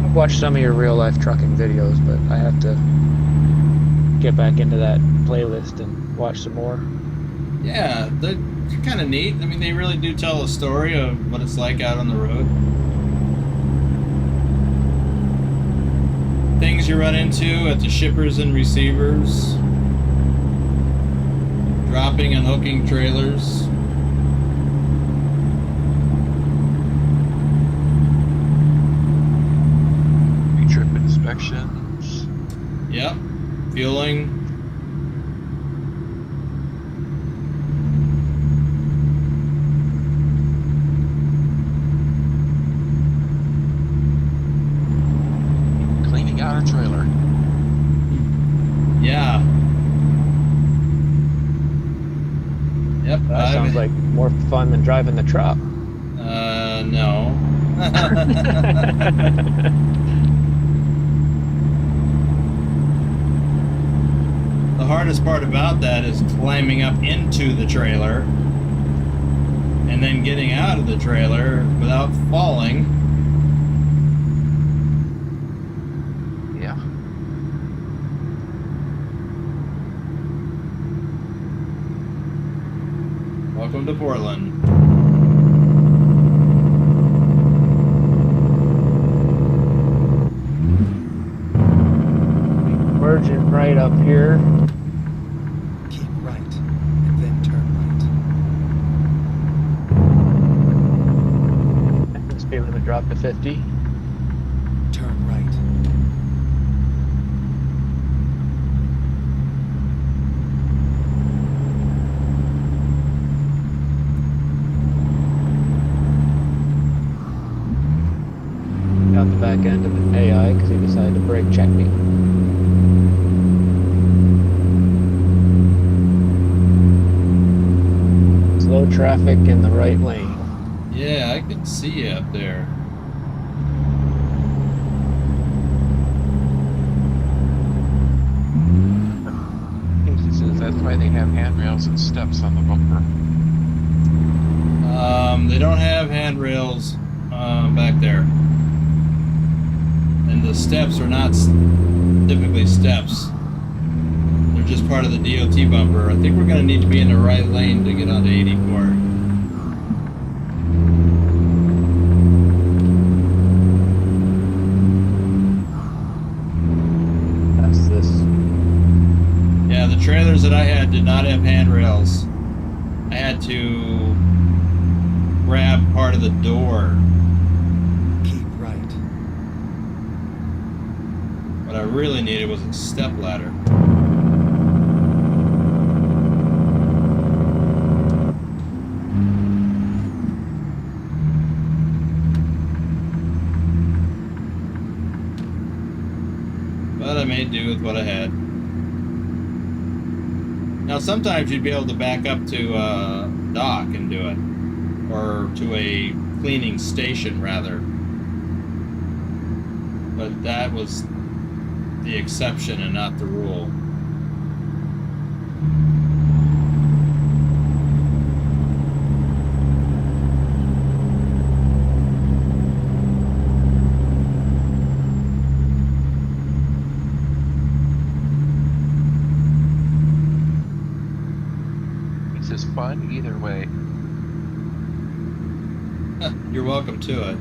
I've watched some of your real life trucking videos, but I have to get back into that playlist and watch some more. Yeah, they're kind of neat. I mean, they really do tell a story of what it's like out on the road. Things you run into at the shippers and receivers. Dropping and hooking trailers. Pre-trip inspections. Yep. Fueling. Cleaning out a trailer. Yeah. Yep. That sounds like more fun than driving the truck. No. The hardest part about that is climbing up into the trailer and then getting out of the trailer without falling. Yeah. Welcome to Portland. Merging right up here. Keep right, and then turn right. And the speed limit dropped to 50. Turn right. Got the back end of the AI because he decided to brake check me. Slow traffic in the right lane. Yeah, I can see you up there. He says that's why they have handrails and steps on the bumper. They don't have handrails back there. And the steps are not typically steps. They're just part of the DOT bumper. I think we're going to need to be in the right lane to get onto 84. did not have handrails. I had to grab part of the door. Keep right. What I really needed was a step ladder. But I made do with what I had. Now sometimes you'd be able to back up to a dock and do it. Or to a cleaning station, rather. But that was the exception and not the rule. This is fun either way. You're welcome to it. I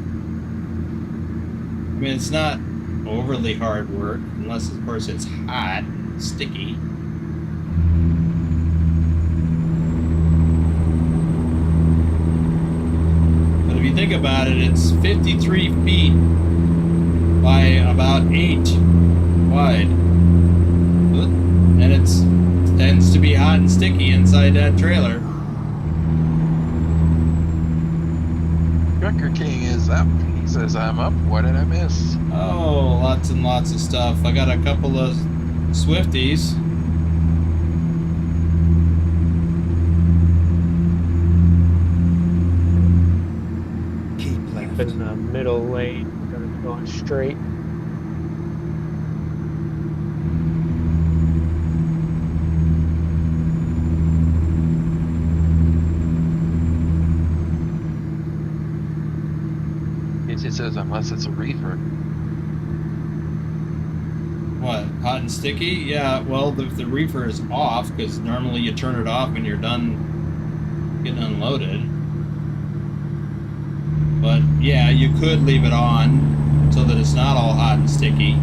mean, it's not overly hard work, unless, of course, it's hot, sticky. But if you think about it, it's 53 feet by about 8 wide. And it tends to be hot and sticky inside that trailer. Trucker King is up. He says I'm up. What did I miss? Oh, lots and lots of stuff. I got a couple of Swifties. Keep left. In the middle lane, we're gonna be going straight. It says unless it's a reefer. What, hot and sticky? Yeah, well, if the reefer is off, because normally you turn it off when you're done getting unloaded. But yeah, you could leave it on so that it's not all hot and sticky.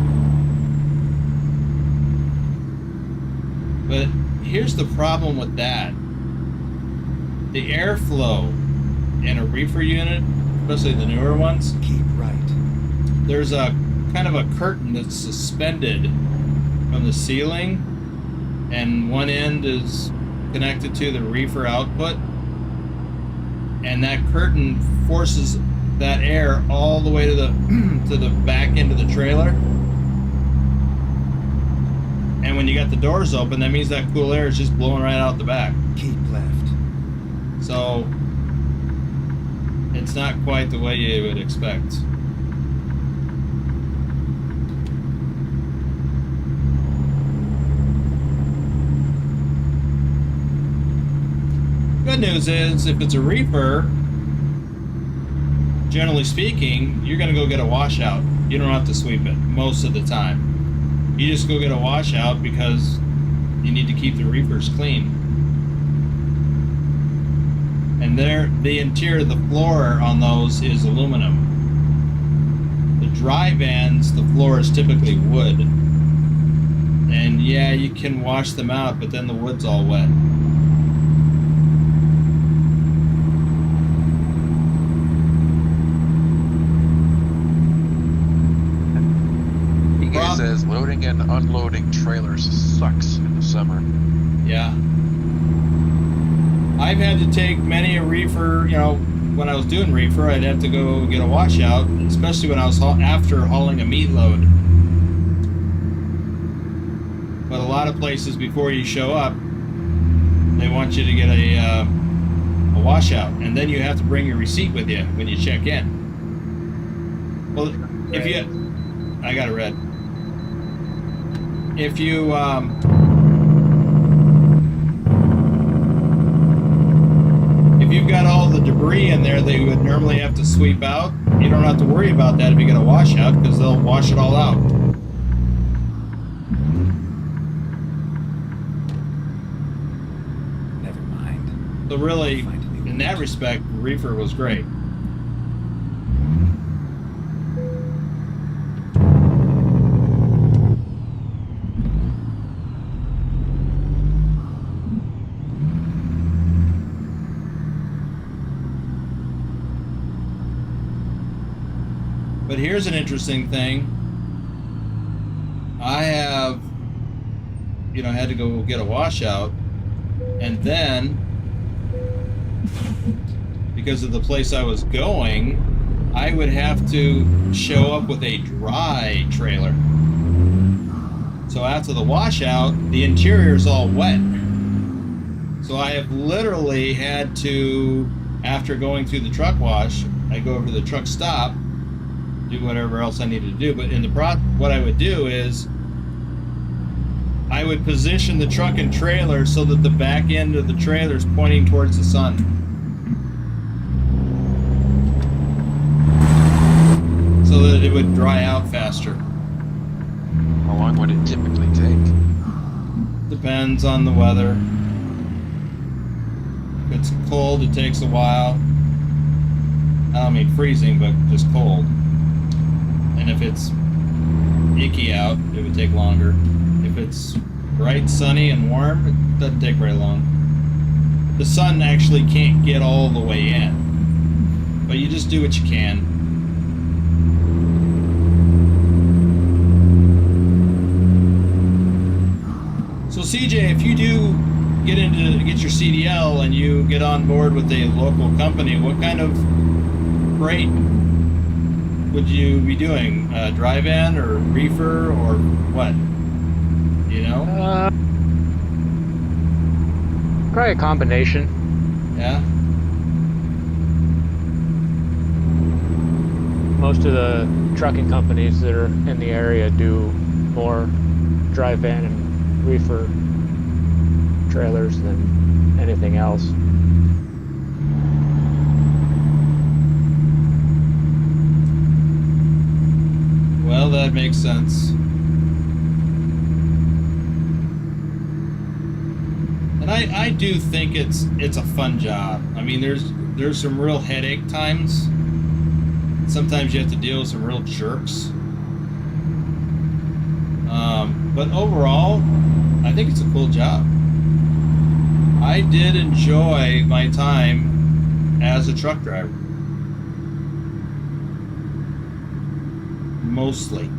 But here's the problem with that. The airflow in a reefer unit, especially the newer ones, Keep right. there's a kind of a curtain that's suspended from the ceiling, and one end is connected to the reefer output, and that curtain forces that air all the way to the to the back end of the trailer. And when you got the doors open, that means that cool air is just blowing right out the back. Keep left. So it's not quite the way you would expect. Good news is, if it's a reefer, generally speaking, you're going to go get a washout. You don't have to sweep it most of the time. You just go get a washout because you need to keep the reefers clean. And the interior of the floor on those is aluminum. The dry vans, the floor is typically wood. And yeah, you can wash them out, but then the wood's all wet. He says loading and unloading trailers sucks in the summer. Yeah. I've had to take many a reefer, you know, when I was doing reefer, I'd have to go get a washout, especially when I was after hauling a meat load. But a lot of places, before you show up, they want you to get a washout, and then you have to bring your receipt with you when you check in. Well, if you... I got it red. If you... if you've got all the debris in there that you would normally have to sweep out, you don't have to worry about that if you get a washout, because they'll wash it all out. Never mind. So really, in that respect, reefer was great. But here's an interesting thing. I have, you know, had to go get a washout, and then because of the place I was going, I would have to show up with a dry trailer. So after the washout, the interior is all wet. So I have literally had to, after going through the truck wash, I go over to the truck stop, do whatever else I needed to do. But in the what I would do is I would position the truck and trailer so that the back end of the trailer is pointing towards the sun. So that it would dry out faster. How long would it typically take? Depends on the weather. If it's cold, it takes a while. I don't mean freezing, but just cold. And if it's icky out, it would take longer. If it's bright, sunny, and warm, it doesn't take very long. The sun actually can't get all the way in, but you just do what you can. So CJ, if you do get your CDL and you get on board with a local company, what kind of freight would you be doing? Drive-in or reefer or what? You know? Probably a combination. Yeah. Most of the trucking companies that are in the area do more drive-in and reefer trailers than anything else. Well, that makes sense. And I do think it's a fun job. I mean, there's some real headache times. Sometimes you have to deal with some real jerks. But overall, I think it's a cool job. I did enjoy my time as a truck driver. Mostly.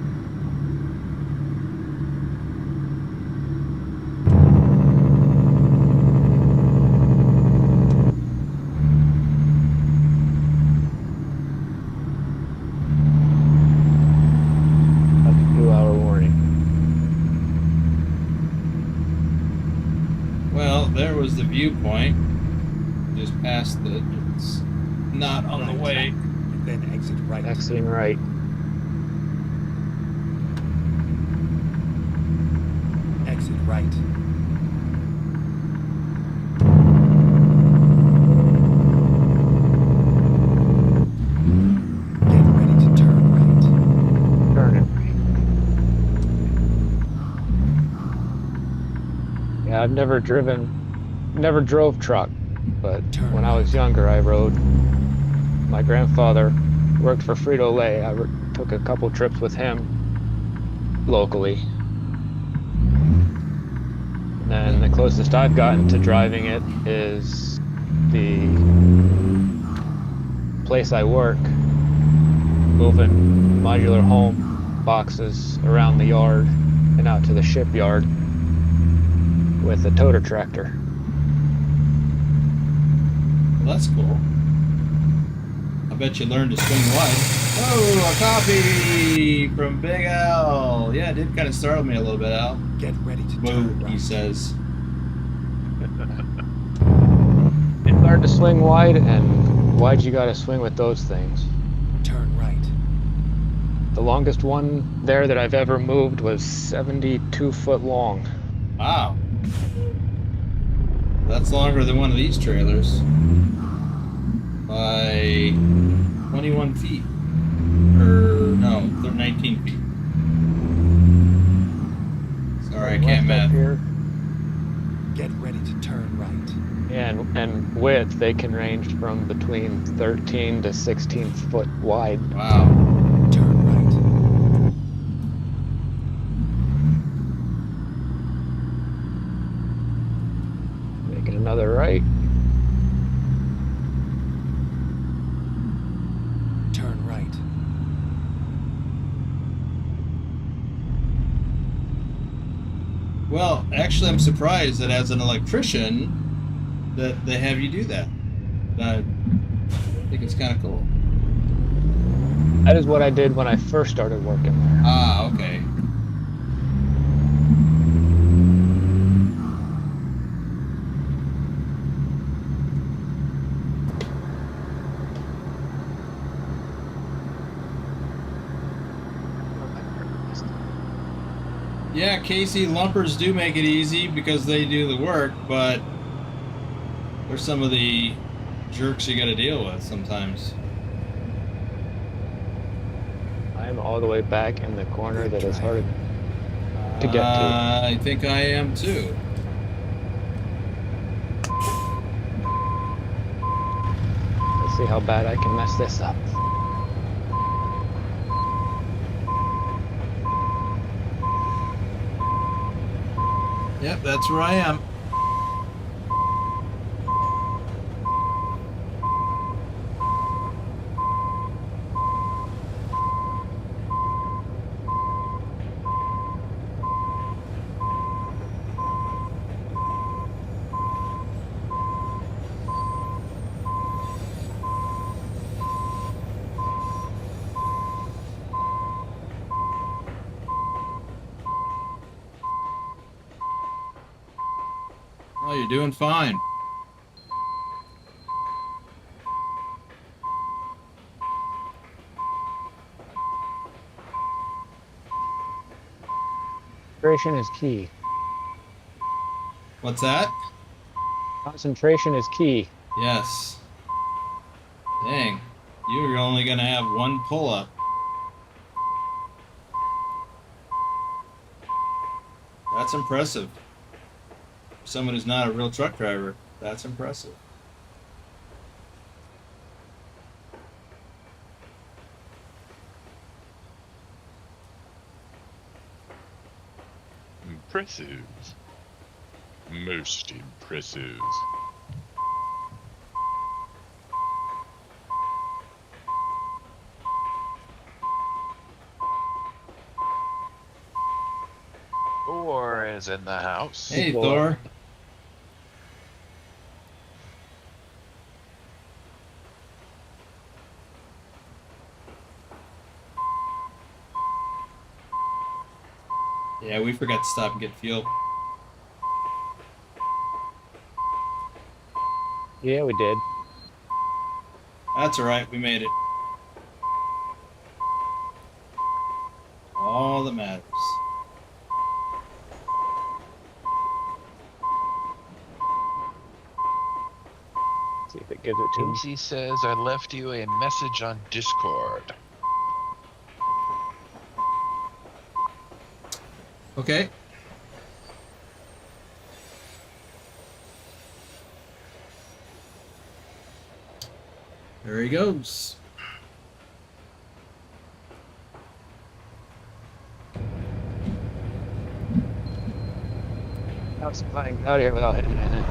The viewpoint just past the, it's not on the way, and then exit right. Exiting right. Exit right. Get ready to turn right. Turning right. Yeah, I've never drove truck, but when I was younger, I rode. My grandfather worked for Frito-Lay. I took a couple trips with him locally. And then the closest I've gotten to driving it is the place I work, moving modular home boxes around the yard and out to the shipyard with a toter tractor. That's cool. I bet you learned to swing wide. Oh, a copy from Big Al. Yeah, it did kind of startle me a little bit, Al. Get ready to Boo, turn right. he says. Learn to swing wide, and why'd you gotta swing with those things? Turn right. The longest one there that I've ever moved was 72 foot long. Wow. That's longer than one of these trailers. By 21 feet. Or, no, they're 19 feet. Sorry, I can't math. Here. Get ready to turn right. And width, they can range from between 13 to 16 foot wide. Wow. Turn right. Making another right. Turn right. Well, actually, I'm surprised that as an electrician, that they have you do that. I think it's kind of cool. That is what I did when I first started working there. Ah, okay. Yeah, Casey, lumpers do make it easy because they do the work, but there's some of the jerks you got to deal with sometimes. I'm all the way back in the corner that is hard to get to. I think I am too. Let's see how bad I can mess this up. Yep, that's where I am. Oh, you're doing fine. Concentration is key. What's that? Concentration is key. Yes. Dang. You're only going to have one pull-up. That's impressive. For someone who's not a real truck driver, that's impressive. Impressive. Most impressive. Thor is in the house. Hey, Boy. Thor. Yeah, we forgot to stop and get fuel. Yeah, we did. That's alright, we made it. All that matters. See if it gives it to me. Casey says I left you a message on Discord. Okay. There he goes. I was flying out of here without hitting anything.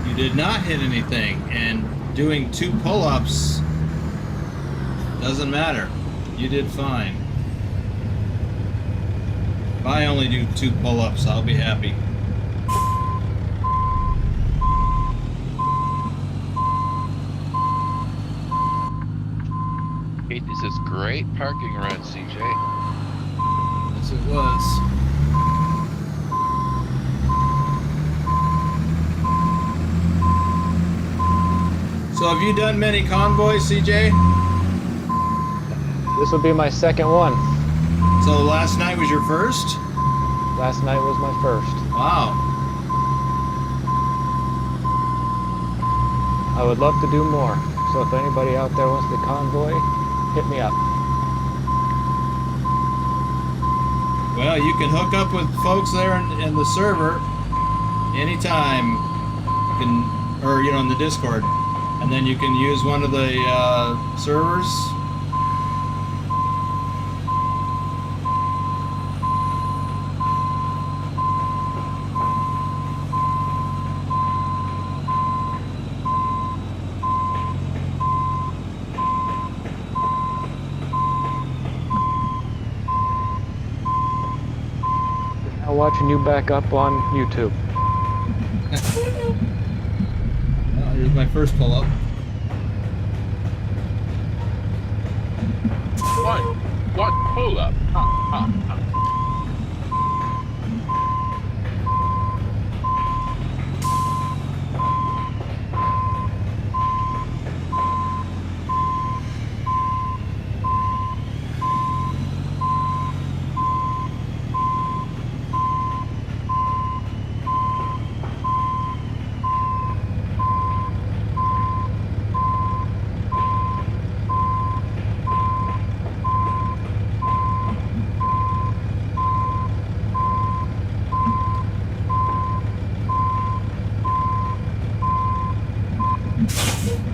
You did not hit anything, and doing 2 pull-ups doesn't matter. You did fine. If I only do 2 pull-ups, I'll be happy. Casey says great parking run, CJ. Yes, it was. So have you done many convoys, CJ? This will be my second one. So last night was your first? Last night was my first. Wow. I would love to do more. So if anybody out there wants the convoy, hit me up. Well, you can hook up with folks there in the server anytime. You can, or you know, in the Discord, and then you can use one of the servers. I'm watching you back up on YouTube. Well, here's my first pull-up. What pull up?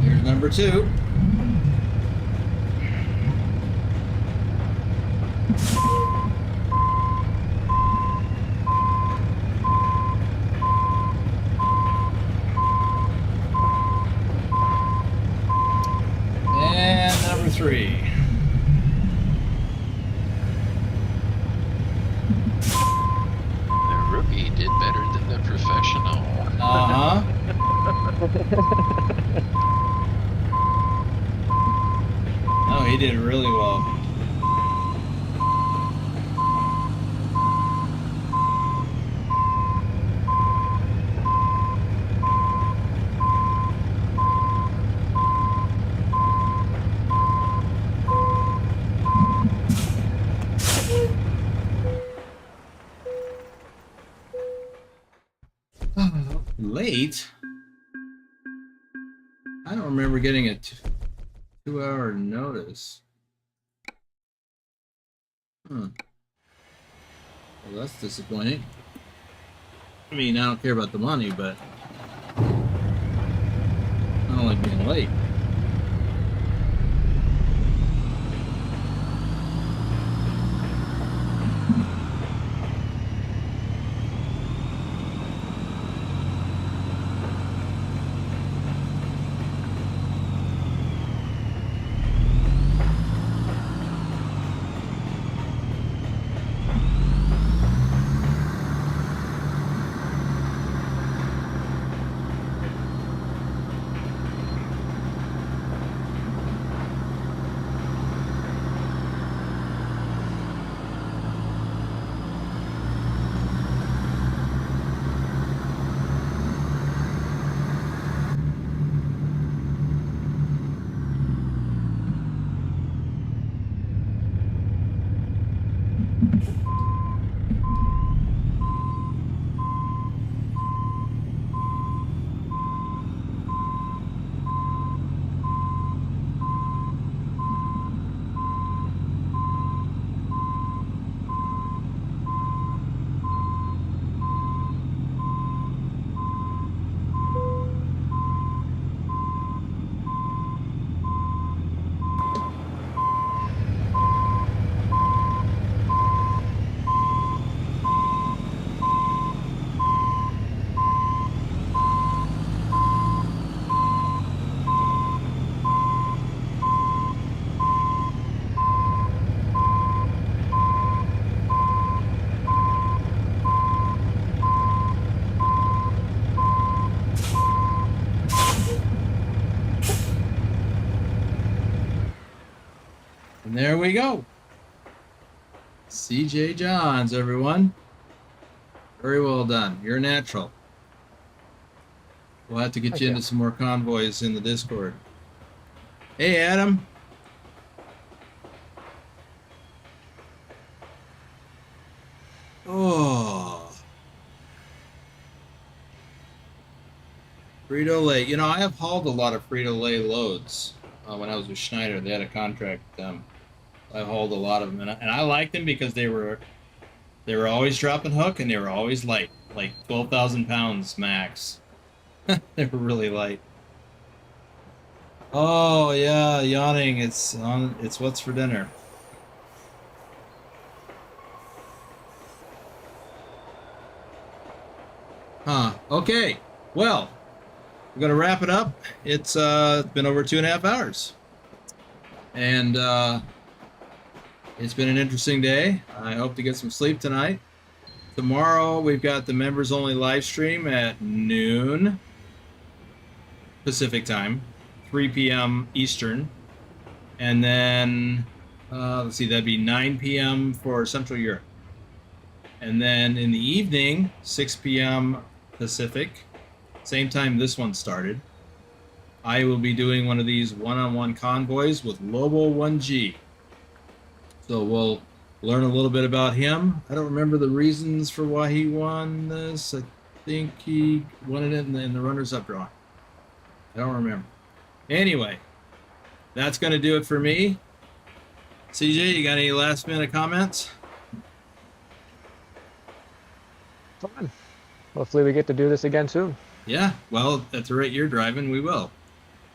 Here's number 2. And number 3. The rookie did better than the professional. Uh-huh. Oh, he did really well. Late? I don't remember getting a 2-hour notice. Huh. Well, that's disappointing. I mean, I don't care about the money, but I don't like being late. And there we go. CJ Johns, everyone. Very well done. You're a natural. We'll have to get you into some more convoys in the Discord. Hey, Adam. Oh. Frito-Lay. You know, I have hauled a lot of Frito-Lay loads. When I was with Schneider, they had a contract with them. I hauled a lot of them, and I liked them because they were always dropping hook, and they were always light, like 12,000 pounds max. They were really light. Oh yeah, yawning. It's on. It's what's for dinner. Huh. Okay. Well, we're gonna wrap it up. It's been over 2.5 hours, and it's been an interesting day. I hope to get some sleep tonight. Tomorrow we've got the members only live stream at noon Pacific time, 3 p.m. Eastern, and then let's see, that'd be 9 p.m. for Central Europe. And then in the evening, 6 p.m. Pacific, same time this one started, I will be doing one of these one-on-one convoys with Lobo 1G. So we'll learn a little bit about him. I don't remember the reasons for why he won this. I think he won it in the runners-up drawing. I don't remember. Anyway, that's going to do it for me. CJ, you got any last-minute comments? Fun. Hopefully we get to do this again soon. Yeah, well, at the rate you're driving, we will.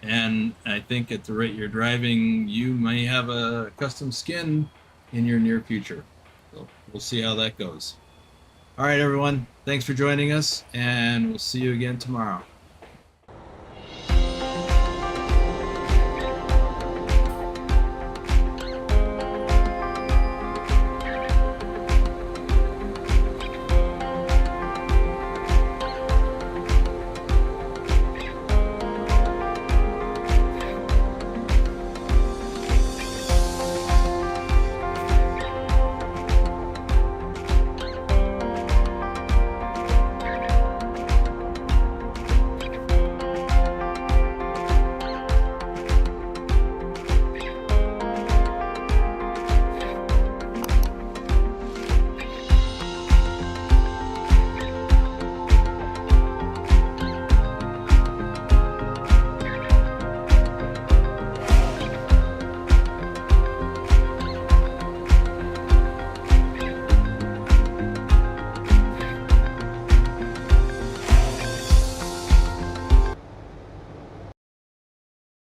And I think at the rate you're driving, you may have a custom skin in your near future. So we'll see how that goes. All right, everyone. Thanks for joining us, and we'll see you again tomorrow.